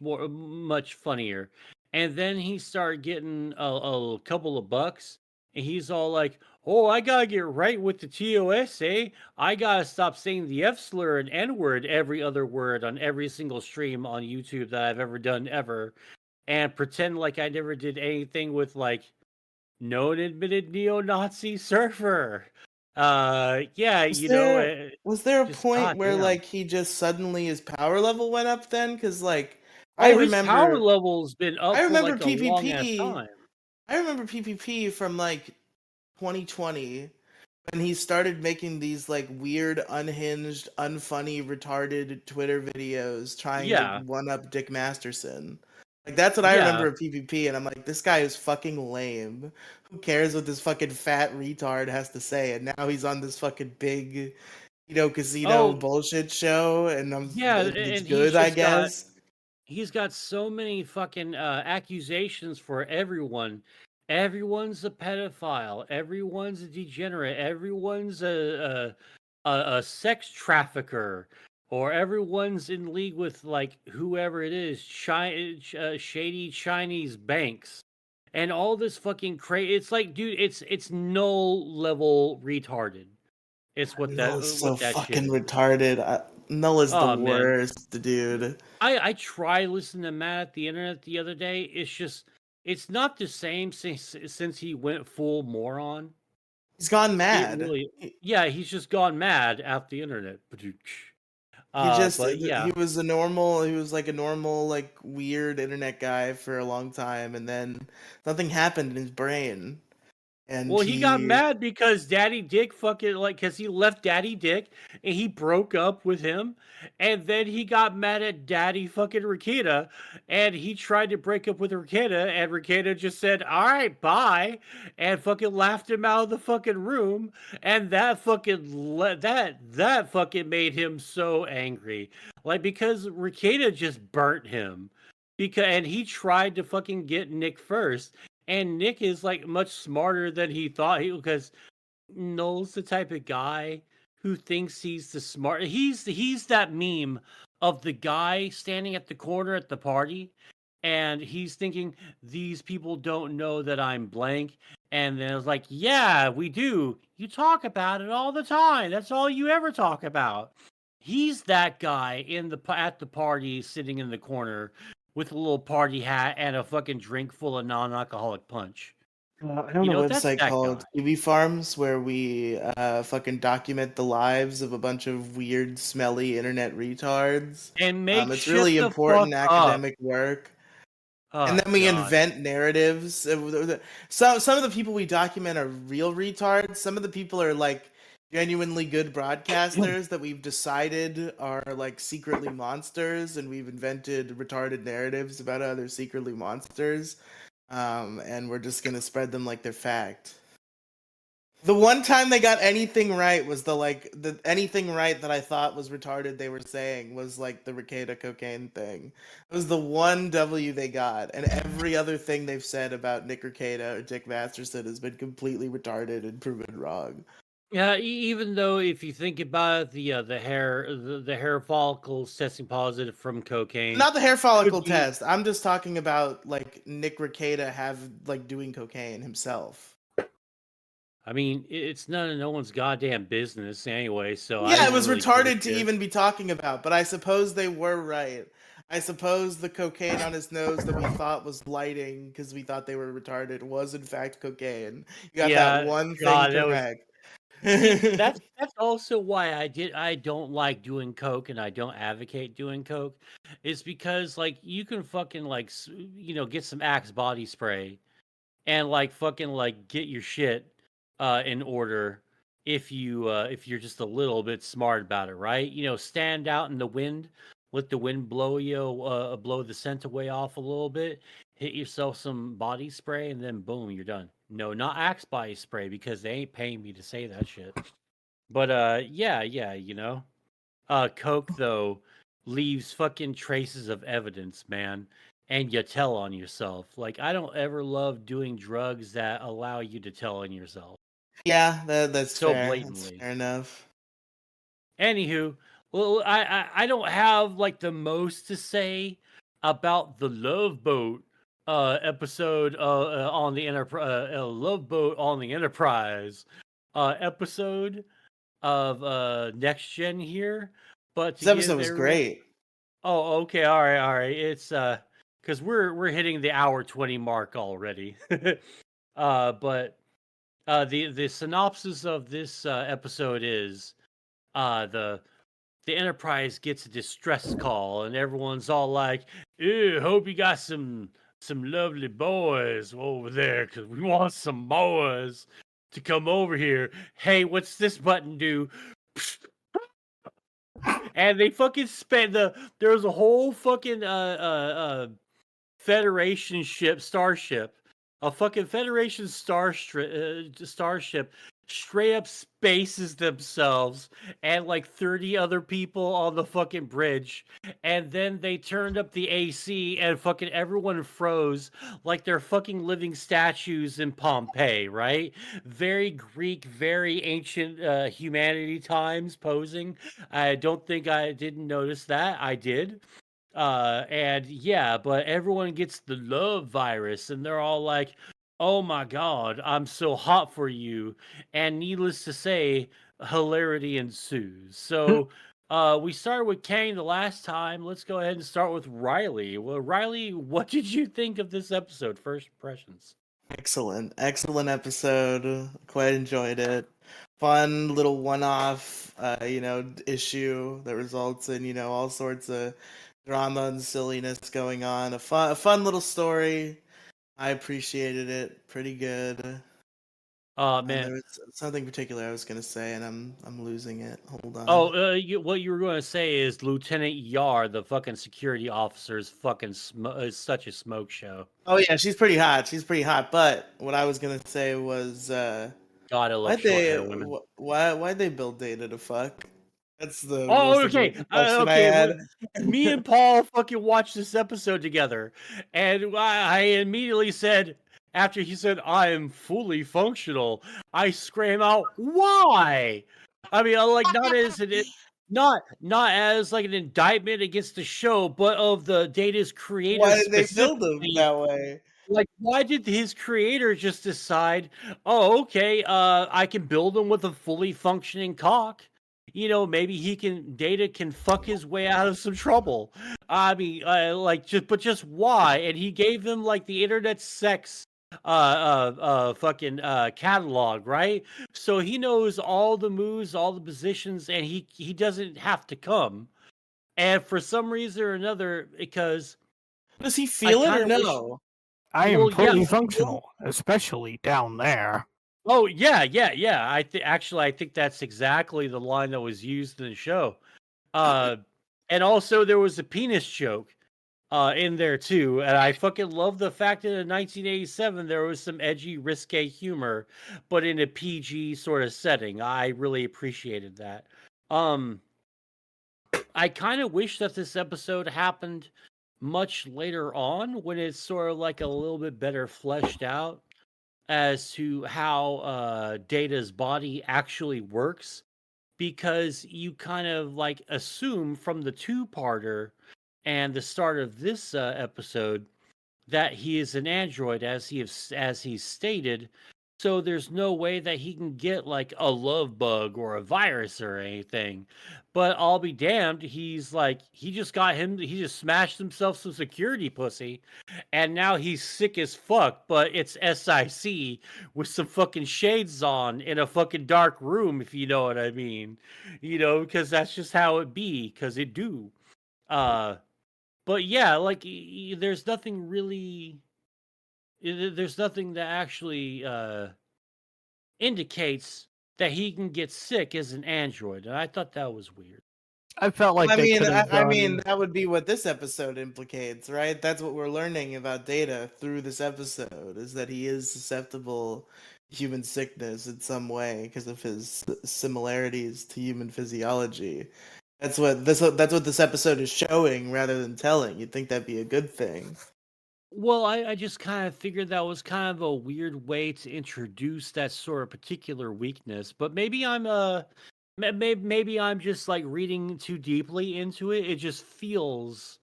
S2: funnier, and then he started getting a couple of bucks, and he's all like, "Oh, I gotta get right with the TOS, eh? I gotta stop saying the F slur and N word every other word on every single stream on YouTube that I've ever done ever, and pretend like I never did anything with like known admitted neo-Nazi surfer."
S1: Was there a point where like he just suddenly his power level went up then? Because like I remember
S2: his power level's been up. I remember for, like,
S1: PPP.
S2: A long time.
S1: I remember PPP from like 2020 when he started making these like weird, unhinged, unfunny, retarded Twitter videos trying to one up Dick Masterson. Like that's what I remember of PPP, and I'm like, this guy is fucking lame. Who cares what this fucking fat retard has to say? And now he's on this fucking big, casino bullshit show, and it's good, I guess.
S2: He's got so many fucking accusations for everyone. Everyone's a pedophile. Everyone's a degenerate. Everyone's a sex trafficker. Or everyone's in league with like whoever it is, shady Chinese banks, and all this fucking crazy. It's like, dude, it's null level retarded. It's what that
S1: is so fucking retarded. Null is the worst, dude.
S2: I tried listening to Matt at the internet the other day. It's not the same since he went full moron.
S1: He's gone mad.
S2: He's just gone mad at the internet.
S1: He was like a normal, like weird internet guy for a long time, and then something happened in his brain. And
S2: well, he got mad because Daddy Dick because he left Daddy Dick and he broke up with him. And then he got mad at Daddy fucking Rekieta and he tried to break up with Rekieta and Rekieta just said, all right, bye. And fucking laughed him out of the fucking room. And that fucking made him so angry. Like, because Rekieta just burnt him. And he tried to fucking get Nick first. And Nick is like much smarter than he thought because Noel's the type of guy who thinks he's the smart. He's that meme of the guy standing at the corner at the party and he's thinking these people don't know that I'm blank. And then it's like, yeah, we do. You talk about it all the time. That's all you ever talk about. He's that guy at the party sitting in the corner with a little party hat and a fucking drink full of non-alcoholic punch.
S1: I don't know a website called TV Farms where we fucking document the lives of a bunch of weird, smelly internet retards.
S2: And make
S1: it's really important academic work. And then we invent narratives. Some of the people we document are real retards. Some of the people are like genuinely good broadcasters that we've decided are like secretly monsters, and we've invented retarded narratives about how they're secretly monsters, and we're just gonna spread them like they're fact. The one time they got anything right was the anything right that I thought was retarded they were saying was like the Rekieta cocaine thing. It was the one W they got, and every other thing they've said about Nick Rekieta or Dick Masterson has been completely retarded and proven wrong.
S2: Yeah, even though if you think about it, the hair follicles testing positive from cocaine.
S1: Not the hair follicle test. I'm just talking about like Nick Rekieta doing cocaine himself.
S2: I mean, it's none of no one's goddamn business anyway. So
S1: yeah, it was really retarded to even be talking about. But I suppose they were right. I suppose the cocaine on his nose that we thought was lighting because we thought they were retarded was in fact cocaine. You got that one thing correct.
S2: That's also why I don't like doing coke and I don't advocate doing coke. Is because like you can fucking like get some Axe body spray and like fucking like get your shit in order if you're just a little bit smart about it, right? Stand out in the wind, let the wind blow blow the scent away off a little bit, hit yourself some body spray, and then boom, you're done. No, not Axe body spray because they ain't paying me to say that shit. But yeah, coke though leaves fucking traces of evidence, man, and you tell on yourself. Like I don't ever love doing drugs that allow you to tell on yourself.
S1: Yeah, that's so fair. Blatantly. That's fair enough.
S2: Anywho, well, I don't have like the most to say about the Love Boat episode on the Love Boat on the Enterprise episode of Next Gen here, but
S1: this episode was great.
S2: Oh, okay, all right. It's because we're hitting the hour 20 mark already. But the synopsis of this episode is the Enterprise gets a distress call and everyone's all like, "Ew, hope you got some lovely boys over there because we want some boys to come over here. Hey, what's this button do?" And they fucking spent there was a whole fucking Federation starship, a fucking Federation starship straight up spaces themselves and like 30 other people on the fucking bridge, and then they turned up the AC and fucking everyone froze like they're fucking living statues in Pompeii, right? Very Greek, very ancient humanity times posing. I don't think I didn't notice that. I did. And yeah, but everyone gets the love virus and they're all like, "Oh my god, I'm so hot for you." And needless to say, hilarity ensues. So we started with Kang the last time. Let's go ahead and start with Riley. Well, Riley, what did you think of this episode? First impressions.
S1: Excellent episode. Quite enjoyed it. fun little one-off, issue that results in all sorts of drama and silliness going on. A fun little story. I appreciated it. Pretty good.
S2: Man,
S1: there was something particular I was gonna say, and I'm losing it. Hold on.
S2: What you were going to say is Lieutenant Yar, the fucking security officer, is fucking is such a smoke show.
S1: Oh yeah, she's pretty hot. She's pretty hot. But what I was gonna say was,
S2: God, I love short hair women.
S1: Why'd they build Data to fuck? That's the
S2: okay. Me and Paul fucking watched this episode together, and I immediately said, after he said, "I am fully functional," I scream out, "Why?" I mean, like not as like an indictment against the show, but of the Data's creators.
S1: Why did they build him that way?
S2: Like, why did his creator just decide, oh, okay, I can build him with a fully functioning cock? Maybe Data can fuck his way out of some trouble. I mean, just why? And he gave him like the internet sex fucking catalog, right? So he knows all the moves, all the positions, and he doesn't have to come. And for some reason or another, because
S1: does he feel it or no?
S3: I am fully functional, especially down there.
S2: Oh yeah. I think that's exactly the line that was used in the show. And also there was a penis joke in there too, and I fucking love the fact that in 1987 there was some edgy, risque humor, but in a PG sort of setting. I really appreciated that. I kind of wish that this episode happened much later on, when it's sort of like a little bit better fleshed out as to how Data's body actually works, because you kind of like assume from the two-parter and the start of this episode that he is an android, as he's stated. So there's no way that he can get like a love bug or a virus or anything. But I'll be damned, he just smashed himself some security pussy, and now he's sick as fuck, but it's SIC with some fucking shades on in a fucking dark room, if you know what I mean. Because that's just how it be, because it do. But yeah, like, there's nothing really... There's nothing that actually indicates that he can get sick as an android, and I thought that was weird.
S3: I felt like
S1: I mean, that would be what this episode implicates, right? That's what we're learning about Data through this episode, is that he is susceptible to human sickness in some way because of his similarities to human physiology. That's what this episode is showing rather than telling. You'd think that'd be a good thing.
S2: Well, I just kind of figured that was kind of a weird way to introduce that sort of particular weakness, but maybe I'm just like reading too deeply into it. It just feels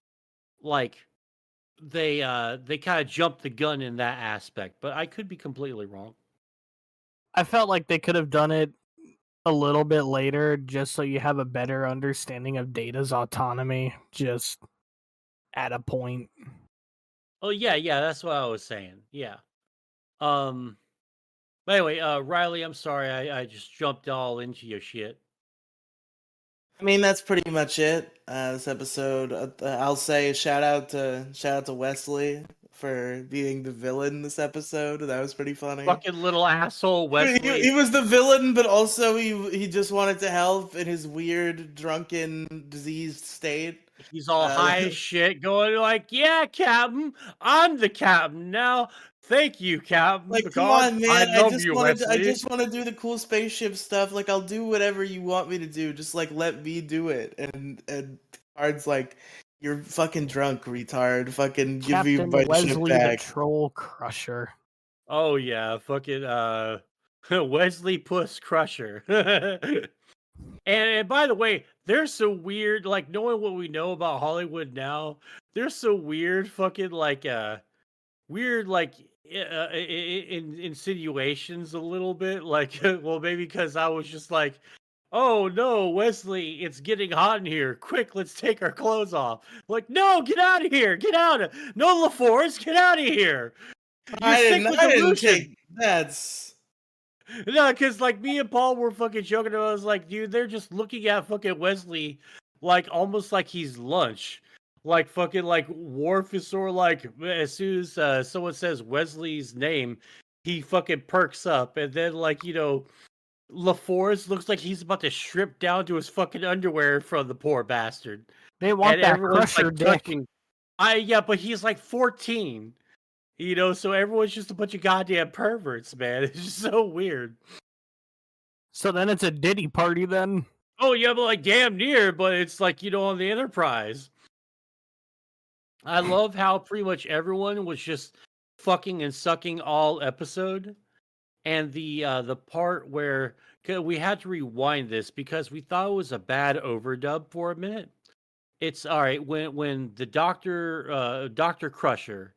S2: like they kind of jumped the gun in that aspect, but I could be completely wrong.
S3: I felt like they could have done it a little bit later, just so you have a better understanding of Data's autonomy, just at a point.
S2: Oh yeah, that's what I was saying. Yeah. But anyway, Riley, I'm sorry, I just jumped all into your shit.
S1: I mean, that's pretty much it. This episode, I'll say shout out to Wesley for being the villain this episode. That was pretty funny.
S2: Fucking little asshole Wesley.
S1: He was the villain, but also he just wanted to help in his weird, drunken, diseased state.
S2: He's all high as shit, going like, "Yeah, Captain, I'm the captain now. Thank you, Captain.
S1: Like, come on, man. I just want to do the cool spaceship stuff. Like, I'll do whatever you want me to do. Just like let me do it." And Picard's like, "You're fucking drunk, retard. Fucking give me my
S3: Wesley
S1: ship back."
S3: The Troll Crusher.
S2: Oh yeah, fucking Wesley Puss Crusher. And by the way, they're so weird. Like, knowing what we know about Hollywood now, they're so weird. Fucking like weird like insinuations a little bit. Like, well, maybe because I was just like, "Oh no, Wesley, it's getting hot in here. Quick, let's take our clothes off." Like, no, get out of here. Get out. No, LaForce, get out of here.
S1: I didn't take that's.
S2: No, because like me and Paul were fucking joking. I was like, dude, they're just looking at fucking Wesley like almost like he's lunch. Like fucking like Worf is sort of like as soon as someone says Wesley's name, he fucking perks up, and then like LaForce looks like he's about to strip down to his fucking underwear from the poor bastard.
S3: They want
S2: And
S3: that
S2: everyone's
S3: Crusher
S2: like
S3: dick.
S2: touching. Yeah, but he's like 14. So everyone's just a bunch of goddamn perverts, man. It's just so weird.
S3: So then it's a Diddy party then?
S2: Oh, yeah, but like damn near, but it's like, on the Enterprise. I love how pretty much everyone was just fucking and sucking all episode. And the part where we had to rewind this because we thought it was a bad overdub for a minute. It's all right when the Dr. Crusher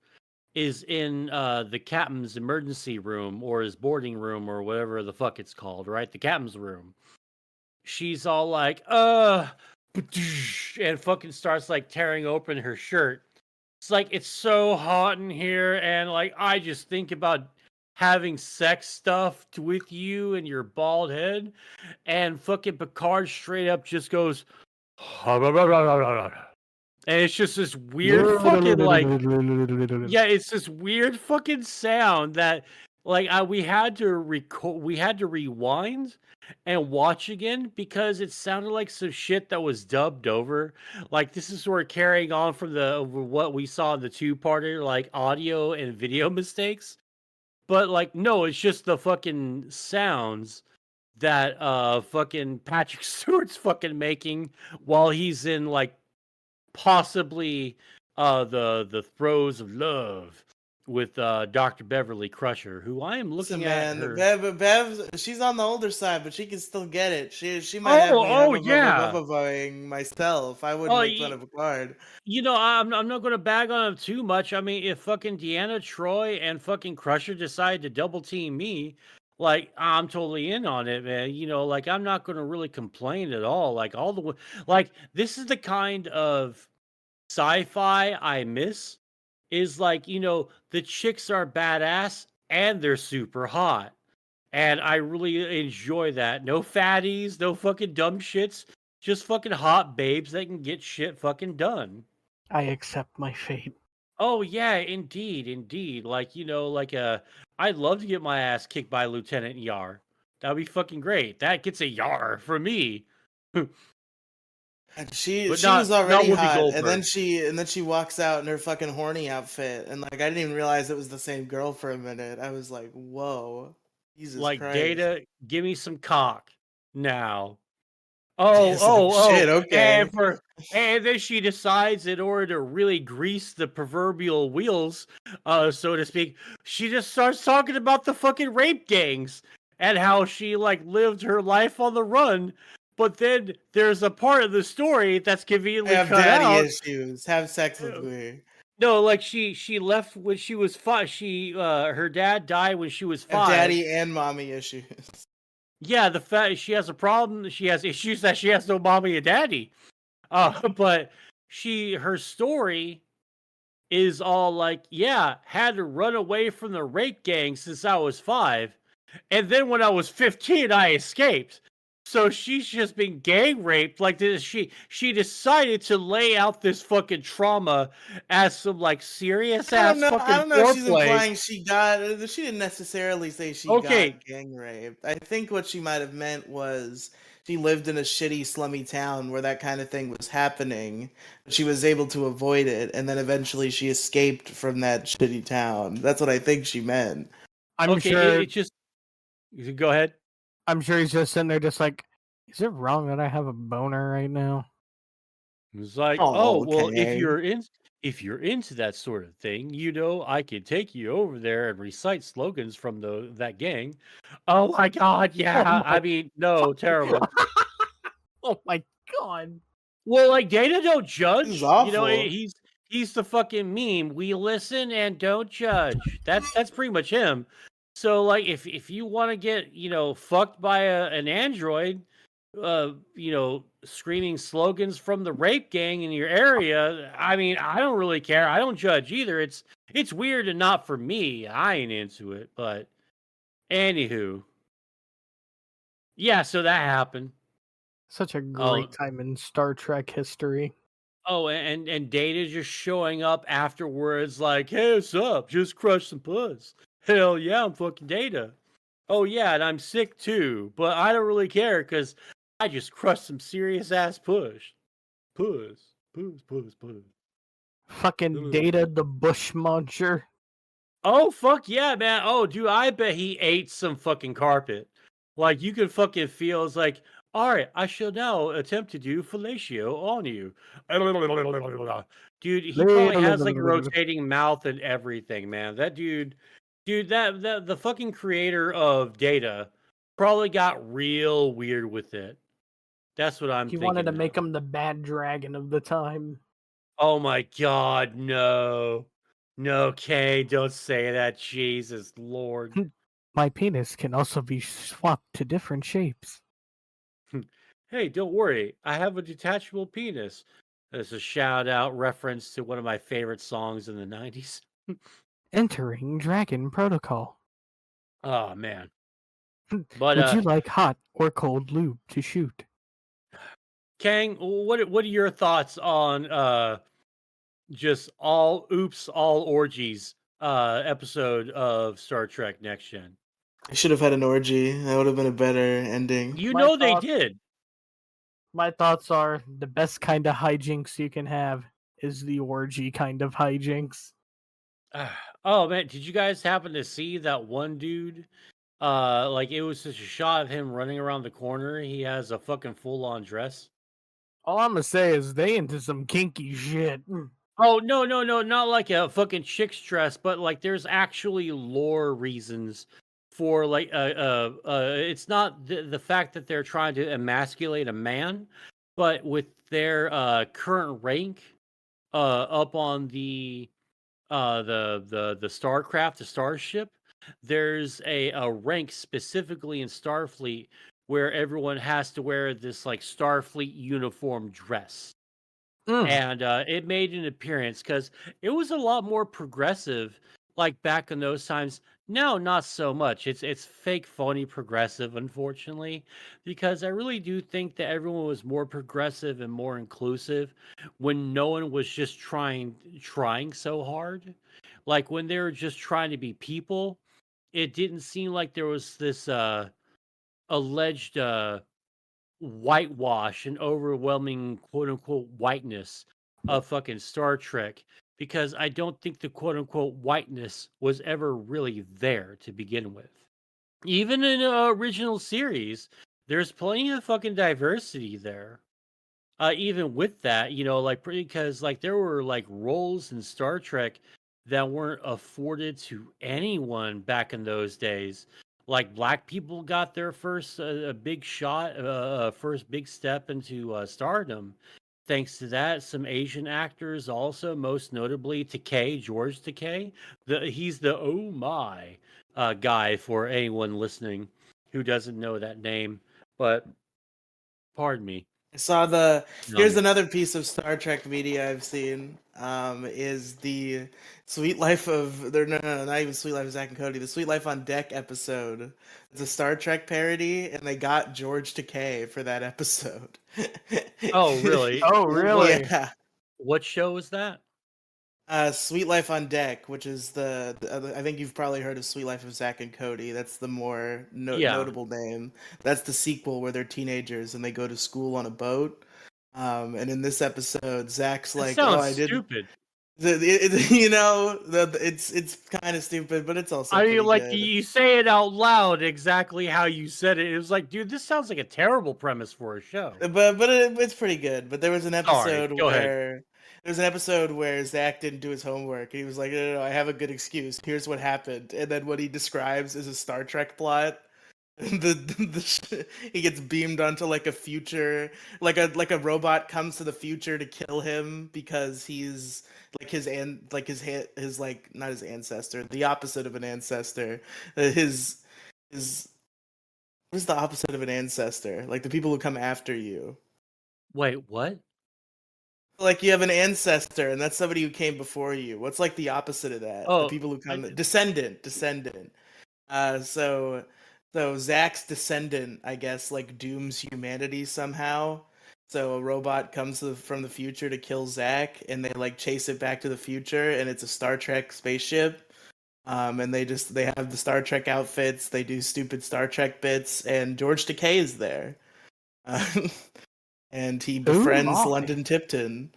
S2: is in the captain's emergency room or his boarding room or whatever the fuck it's called, right? The captain's room. She's all like, and fucking starts like tearing open her shirt. It's like, it's so hot in here, and like I just think about having sex stuff with you and your bald head, and fucking Picard straight up just goes, and it's just this weird fucking like, yeah, it's this weird fucking sound that like we had to rewind and watch again because it sounded like some shit that was dubbed over. Like this is sort of carrying on from what we saw in the two-parter, like audio and video mistakes. But like no, it's just the fucking sounds that fucking Patrick Stewart's fucking making while he's in like possibly the throes of love with Dr. Beverly Crusher, who I am looking at her.
S1: Bev, she's on the older side, but she can still get it. She might have me myself. I wouldn't make fun of Picard.
S2: I'm not going to bag on him too much. I mean, if fucking Deanna Troi and fucking Crusher decide to double team me, like I'm totally in on it, man. Like I'm not going to really complain at all. Like this is the kind of sci-fi I miss. Is like, the chicks are badass and they're super hot. And I really enjoy that. No fatties, no fucking dumb shits, just fucking hot babes that can get shit fucking done.
S3: I accept my fate.
S2: Oh yeah, indeed. Like, I'd love to get my ass kicked by Lieutenant Yar. That'd be fucking great. That gets a Yar for me.
S1: And she was already hot, and then she walks out in her fucking horny outfit, and like I didn't even realize it was the same girl for a minute. I was like, "Whoa, Jesus
S2: like
S1: Christ!"
S2: Data, give me some cock now.
S1: Shit, okay.
S2: And then she decides, in order to really grease the proverbial wheels, so to speak, she just starts talking about the fucking rape gangs and how she like lived her life on the run. But then there's a part of the story that's conveniently cut out.
S1: Have daddy issues. Have sex with me.
S2: No, like she left when she was 5. Her dad died when she was 5.
S1: Have daddy and mommy issues.
S2: Yeah, the fact she has a problem. She has issues that she has no mommy and daddy. But her story is all like, yeah, had to run away from the rape gang since I was 5, and then when I was 15, I escaped. So she's just been gang raped like this. She decided to lay out this fucking trauma as some like serious ass fucking
S1: I don't know if she's implying she didn't necessarily say she got gang raped. I think what she might have meant was she lived in a shitty slummy town where that kind of thing was happening. She was able to avoid it, and then eventually she escaped from that shitty town. That's what I think she meant.
S3: I'm sure
S2: it just go ahead.
S3: I'm sure he's just sitting there just like, is it wrong that I have a boner right now?
S2: It's like, well, if you're into that sort of thing, I could take you over there and recite slogans from that gang. Oh my god, yeah. I mean, no, terrible.
S3: Oh my god.
S2: Well, like Data don't judge.
S1: He's awful.
S2: He's the fucking meme. We listen and don't judge. That's pretty much him. So like if you want to get, fucked by an android, screaming slogans from the rape gang in your area, I mean, I don't really care. I don't judge either. It's weird and not for me. I ain't into it, but anywho. Yeah, so that happened.
S3: Such a great time in Star Trek history.
S2: Oh, and Data just showing up afterwards like, "Hey, what's up? Just crushed some puss. Hell yeah, I'm fucking Data. Oh yeah, and I'm sick too, but I don't really care because I just crushed some serious ass puss. Puss.
S3: Fucking Data the Bush Muncher.
S2: Oh, fuck yeah, man. Oh, dude, I bet he ate some fucking carpet. Like, you could fucking feel it's like, all right, I shall now attempt to do fellatio on you. Dude, he probably has like a rotating mouth and everything, man. That dude, that the fucking creator of Data probably got real weird with it. That's what I'm
S3: He
S2: thinking.
S3: wanted to make him the bad dragon of the time.
S2: Oh my god, no. No, Kay, don't say that. Jesus Lord.
S3: My penis can also be swapped to different shapes.
S2: Hey, don't worry. I have a detachable penis. That's a shout out reference to one of my favorite songs in the 90s.
S3: Entering Dragon Protocol.
S2: Oh, man.
S3: But would you like hot or cold lube to shoot?
S2: Kang, what are your thoughts on just all orgies episode of Star Trek Next Gen?
S1: I should have had an orgy. That would have been a better ending.
S2: They did.
S3: My thoughts are the best kind of hijinks you can have is the orgy kind of hijinks.
S2: Oh man, did you guys happen to see that one dude? Like it was just a shot of him running around the corner. He has a fucking full on dress.
S3: All I'm gonna say is they into some kinky shit.
S2: Oh no, not like a fucking chick's dress, but like there's actually lore reasons for like it's not the fact that they're trying to emasculate a man, but with their current rank up on the Starcraft, the starship, there's a rank specifically in Starfleet where everyone has to wear this like Starfleet uniform dress. And it made an appearance because it was a lot more progressive like back in those times. Now not so much. It's fake phony progressive, unfortunately, because I really do think that everyone was more progressive and more inclusive when no one was just trying so hard. Like when they were just trying to be people, it didn't seem like there was this alleged whitewash and overwhelming quote unquote whiteness of fucking Star Trek, because I don't think the quote unquote whiteness was ever really there to begin with. Even in original series, there's plenty of fucking diversity there. Even with that, like because like there were like roles in Star Trek that weren't afforded to anyone back in those days. Like black people got their first a big shot, first big step into stardom. Thanks to that, some Asian actors also, most notably George Takei. He's the oh my guy for anyone listening who doesn't know that name. But pardon me.
S1: I saw here's another piece of Star Trek media I've seen. Is the Sweet Life of not even Sweet Life of Zack and Cody. The Sweet Life on Deck episode. It's a Star Trek parody, and they got George Takei for that episode.
S2: Oh really?
S3: Oh really?
S1: Yeah.
S2: What show was that?
S1: Sweet Life on Deck, which is I think you've probably heard of Sweet Life of Zack and Cody. That's the more notable name. That's the sequel where they're teenagers and they go to school on a boat. And in this episode, Zach's like,
S2: "Oh, I did stupid."
S1: It's kind of stupid, but it's also.
S2: I mean, like
S1: good.
S2: You say it out loud exactly how you said it. It was like, dude, this sounds like a terrible premise for a show.
S1: But it's pretty good. But there was an episode There was an episode where Zach didn't do his homework. He was like, no, I have a good excuse. Here's what happened. And then what he describes is a Star Trek plot. He gets beamed onto like a future, like a robot comes to the future to kill him because he's like his like not his ancestor, the opposite of an ancestor. His what is the opposite of an ancestor? Like the people who come after you.
S2: Wait, what?
S1: Like you have an ancestor, and that's somebody who came before you. What's like the opposite of that? The people who come descendant. So So Zach's descendant, I guess, like dooms humanity somehow. So a robot comes from the future to kill Zach, and they like chase it back to the future, and it's a Star Trek spaceship. And they have the Star Trek outfits. They do stupid Star Trek bits, and George Takei is there, and he befriends London Tipton.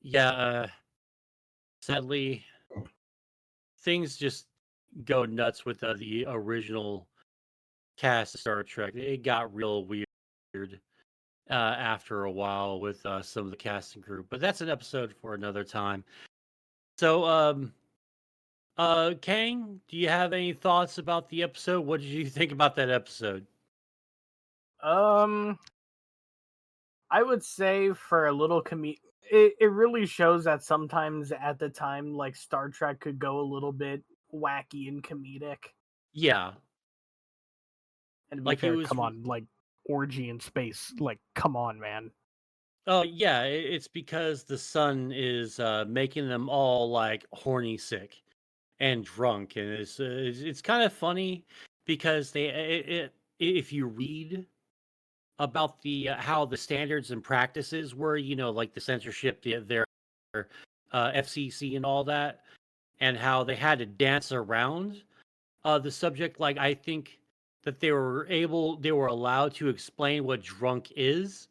S2: Yeah. Sadly, things just go nuts with the original cast of Star Trek. It got real weird after a while with some of the casting group, but that's an episode for another time. So, Kang, do you have any thoughts about the episode? What did you think about that episode?
S3: I would say for a little it really shows that sometimes at the time, like Star Trek could go a little bit wacky and comedic.
S2: Yeah.
S3: And like fair, come on, like orgy in space, like come on, man.
S2: Oh yeah, it's because the sun is making them all like horny sick and drunk, and it's kind of funny because if you read about the how the standards and practices were, you know, like the censorship, their FCC and all that, and how they had to dance around the subject. Like I think that they were allowed to explain what drunk is,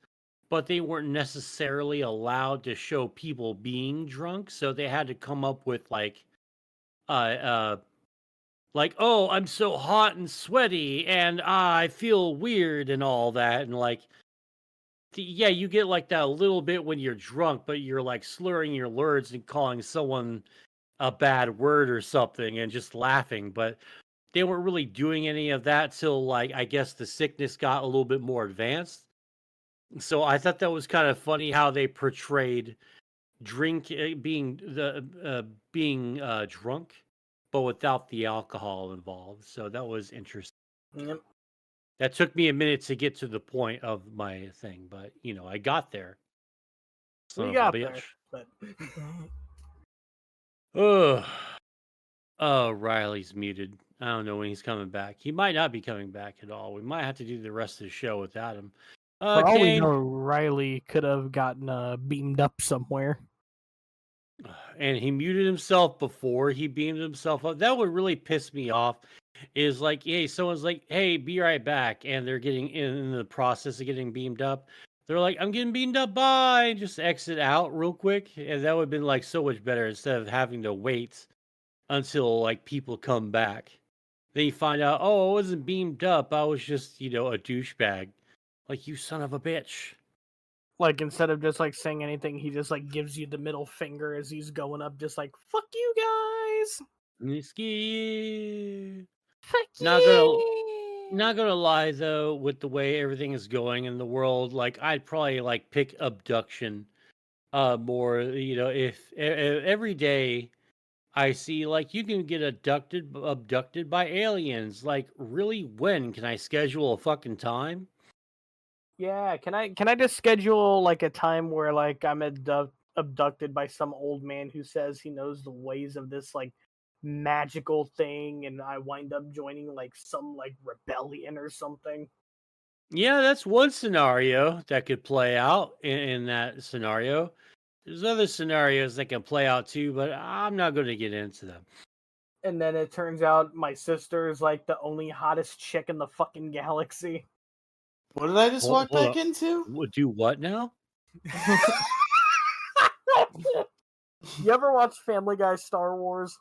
S2: but they weren't necessarily allowed to show people being drunk. So they had to come up with like oh, I'm so hot and sweaty and I feel weird and all that, and like yeah, you get like that a little bit when you're drunk, but you're like slurring your words and calling someone a bad word or something and just laughing. But they weren't really doing any of that till like I guess the sickness got a little bit more advanced. So I thought that was kind of funny how they portrayed being drunk, but without the alcohol involved. So that was interesting.
S3: Yep.
S2: That took me a minute to get to the point of my thing, but you know, I got there.
S3: We got there, but
S2: oh, Riley's muted. I don't know when he's coming back. He might not be coming back at all. We might have to do the rest of the show without him.
S3: For all we know, Riley could have gotten beamed up somewhere.
S2: And he muted himself before he beamed himself up. That would really piss me off. Is like, hey, someone's like, hey, be right back. And they're getting in the process of getting beamed up. They're like, I'm getting beamed up, bye. And just exit out real quick. And that would have been like so much better instead of having to wait until like people come back. Then you find out, oh, I wasn't beamed up. I was just, you know, a douchebag. Like, you son of a bitch.
S3: Like, instead of just like saying anything, he just like gives you the middle finger as he's going up, just like, fuck you guys. Fuck
S2: Not gonna lie though, with the way everything is going in the world, like I'd probably like pick abduction more, you know, if every day I see like you can get abducted by aliens. Like, really, when can I schedule a fucking time?
S3: Yeah, can I just schedule like a time where like I'm abducted by some old man who says he knows the ways of this like magical thing, and I wind up joining like some like rebellion or something?
S2: Yeah, that's one scenario that could play out in that scenario. There's other scenarios that can play out too, but I'm not going to get into them.
S3: And then it turns out my sister is like the only hottest chick in the fucking galaxy.
S1: What did I just walk back into?
S2: Do what now?
S3: You ever watch Family Guy Star Wars?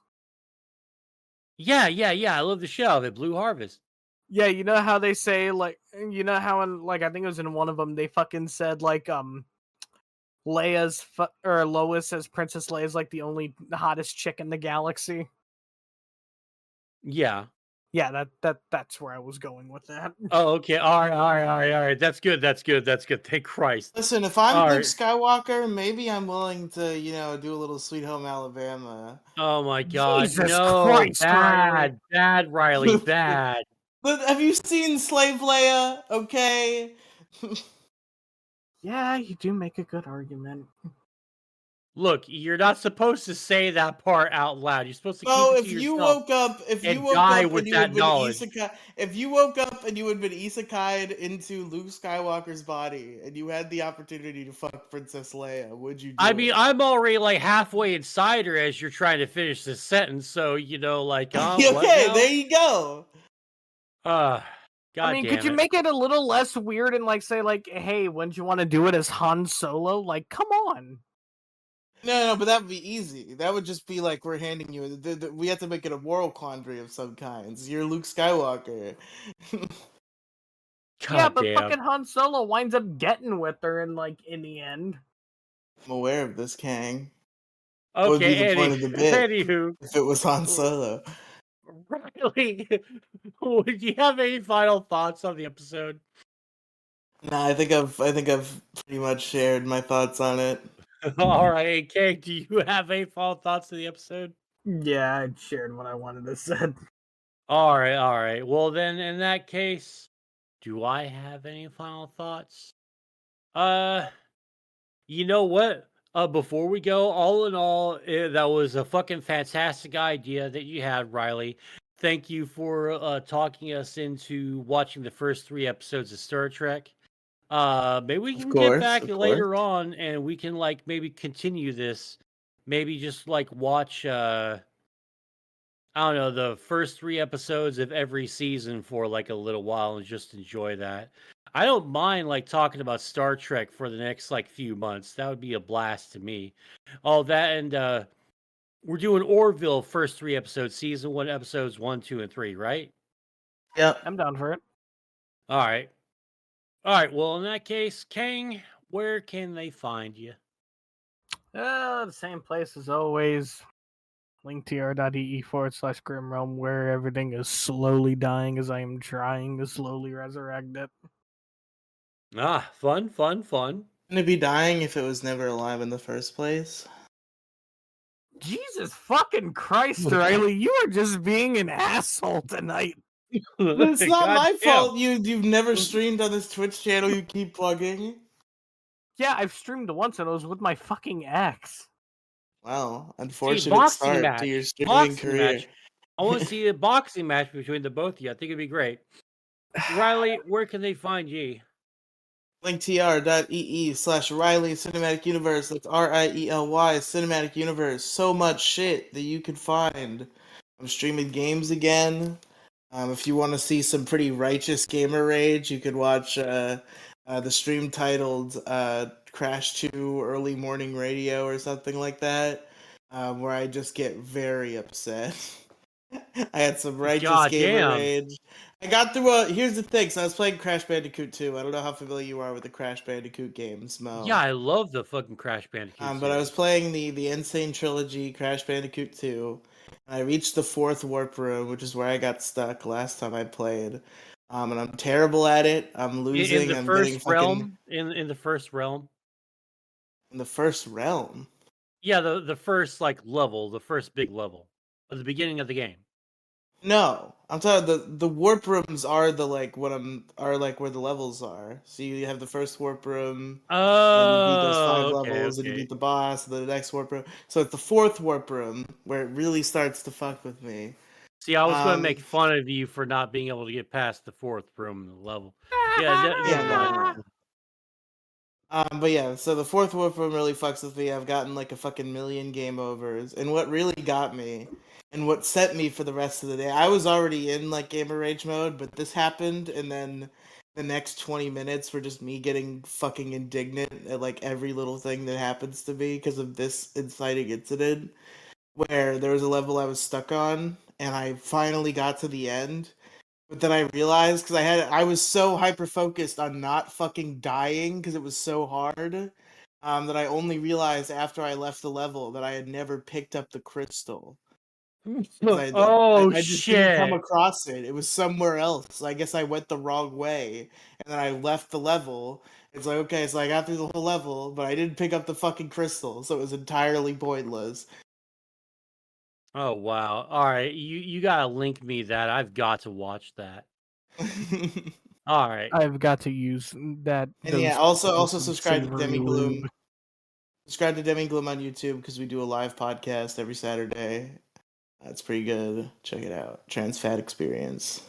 S2: Yeah. I love the show. The Blue Harvest.
S3: Yeah, you know how they say like, you know how in like I think it was in one of them they fucking said like or Lois as Princess Leia is like the only hottest chick in the galaxy.
S2: Yeah.
S3: Yeah, that's where I was going with that.
S2: Oh, okay. All right. That's good. Thank Christ.
S1: Listen, if I'm Luke Skywalker, maybe I'm willing to, you know, do a little Sweet Home Alabama.
S2: Oh my God!
S3: Jesus
S2: no,
S3: Christ,
S2: bad, Riley, bad.
S1: But have you seen Slave Leia? Okay.
S3: Yeah, you do make a good argument.
S2: Look, you're not supposed to say that part out loud. You're supposed to keep
S1: So
S2: it
S1: if
S2: to
S1: you
S2: yourself
S1: woke up,
S2: with
S1: and you
S2: that
S1: had been
S2: knowledge.
S1: if you woke up and you had been isekai'd into Luke Skywalker's body, and you had the opportunity to fuck Princess Leia, would you do
S2: I
S1: it?
S2: mean, I'm already like halfway inside her as you're trying to finish this sentence, so like,
S1: okay,
S2: what now?
S1: there you go.
S2: God
S3: I mean, could you make it a little less weird and like say like, hey, wouldn't you want to do it as Han Solo? Like, come on.
S1: No, but that would be easy. That would just be like we're handing you. We have to make it a moral quandary of some kinds. You're Luke Skywalker.
S3: Yeah, but fucking Han Solo winds up getting with her in the end.
S1: I'm aware of this, Kang.
S2: Okay,
S1: that would be the point of the bit.
S2: Anywho,
S1: if it was Han Solo.
S2: Riley, would you have any final thoughts on the episode?
S1: No, I think I've pretty much shared my thoughts on it.
S2: All right, Kang, do you have any final thoughts on the episode?
S3: Yeah, I shared what I wanted to say.
S2: All right. Well, then, in that case, do I have any final thoughts? You know what? Before we go, all in all, that was a fucking fantastic idea that you had, Riley. Thank you for talking us into watching the first 3 episodes of Star Trek. Maybe we can get back later on and we can maybe continue this. Maybe just watch I don't know, the first 3 episodes of every season for a little while and just enjoy that. I don't mind talking about Star Trek for the next few months. That would be a blast to me. All that, and we're doing Orville first 3 episodes, season 1, episodes 1, 2, and 3, right?
S1: Yep.
S3: I'm down for it.
S2: All right. Well, in that case, Kang, where can they find you?
S3: The same place as always. linktr.ee/GrimRealm, where everything is slowly dying as I am trying to slowly resurrect it.
S2: Fun.
S1: Wouldn't it be dying if it was never alive in the first place?
S3: Jesus fucking Christ, Riley, you are just being an asshole tonight.
S1: It's not my fault you've never streamed on this Twitch channel you keep plugging.
S3: Yeah, I've streamed once and it was with my fucking ex.
S1: Wow, unfortunate start to your streaming career.
S2: Match. I want to see a boxing match between the both of you. I think it'd be great. Riley, where can they find you?
S1: linktr.ee/Riley Cinematic Universe. That's RIELY Cinematic Universe. So much shit that you can find. I'm streaming games again. If you want to see some pretty righteous gamer rage, you could watch the stream titled Crash 2 Early Morning Radio or something like that, where I just get very upset. I had some righteous gamer rage. I got through here's the thing, so I was playing Crash Bandicoot 2. I don't know how familiar you are with the Crash Bandicoot games, Mo.
S2: Yeah, I love the fucking Crash Bandicoot
S1: but I was playing the Insane Trilogy, Crash Bandicoot 2. I reached the 4th warp room, which is where I got stuck last time I played. And I'm terrible at it. I'm losing.
S2: In the first realm? In the first realm?
S1: In the first realm?
S2: Yeah, the first level, the first big level. At the beginning of the game.
S1: No. I'm talking the warp rooms are where the levels are. So you have the first warp room, and you beat those 5 levels, and you beat the boss, and then the next warp room. So it's the 4th warp room where it really starts to fuck with me.
S2: See, I was going to make fun of you for not being able to get past the 4th room level. Yeah.
S1: But yeah, so the 4th warp room really fucks with me. I've gotten a fucking million game overs, and what really got me, and what set me for the rest of the day, I was already in gamer rage mode, but this happened, and then the next 20 minutes were just me getting fucking indignant at every little thing that happens to me because of this inciting incident, where there was a level I was stuck on, and I finally got to the end. But then I realized, because I was so hyper-focused on not fucking dying, because it was so hard, that I only realized after I left the level that I had never picked up the crystal. I just didn't come across it. It was somewhere else. I guess I went the wrong way, and then I left the level. It's okay, so I got through the whole level, but I didn't pick up the fucking crystal, so it was entirely pointless.
S2: Oh wow! All right, you gotta link me that. I've got to watch that. All right,
S3: I've got to use that.
S1: And yeah, also subscribe to Demi Gloom. Subscribe to Demi Gloom on YouTube because we do a live podcast every Saturday. That's pretty good. Check it out. Trans Fat Experience.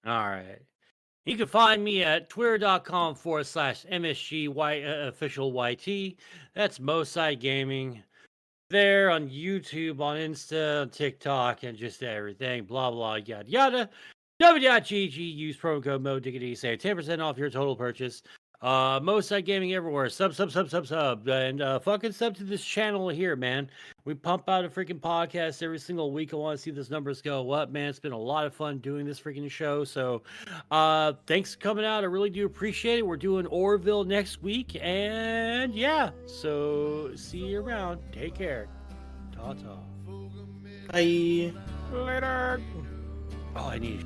S2: All right. You can find me at twitter.com/MSG official YT. That's Moside Gaming. There on YouTube, on Insta, on TikTok, and just everything. Blah, blah, yada, yada. W.GG. Use promo code MoDiggity. Save 10% off your total purchase. Moside Gaming everywhere. Sub. And fucking sub to this channel here, man. We pump out a freaking podcast every single week. I want to see those numbers go up, man. It's been a lot of fun doing this freaking show. So thanks for coming out. I really do appreciate it. We're doing Orville next week. And yeah, so see you around. Take care. Ta-ta.
S1: Bye.
S3: Later.
S2: Oh, I need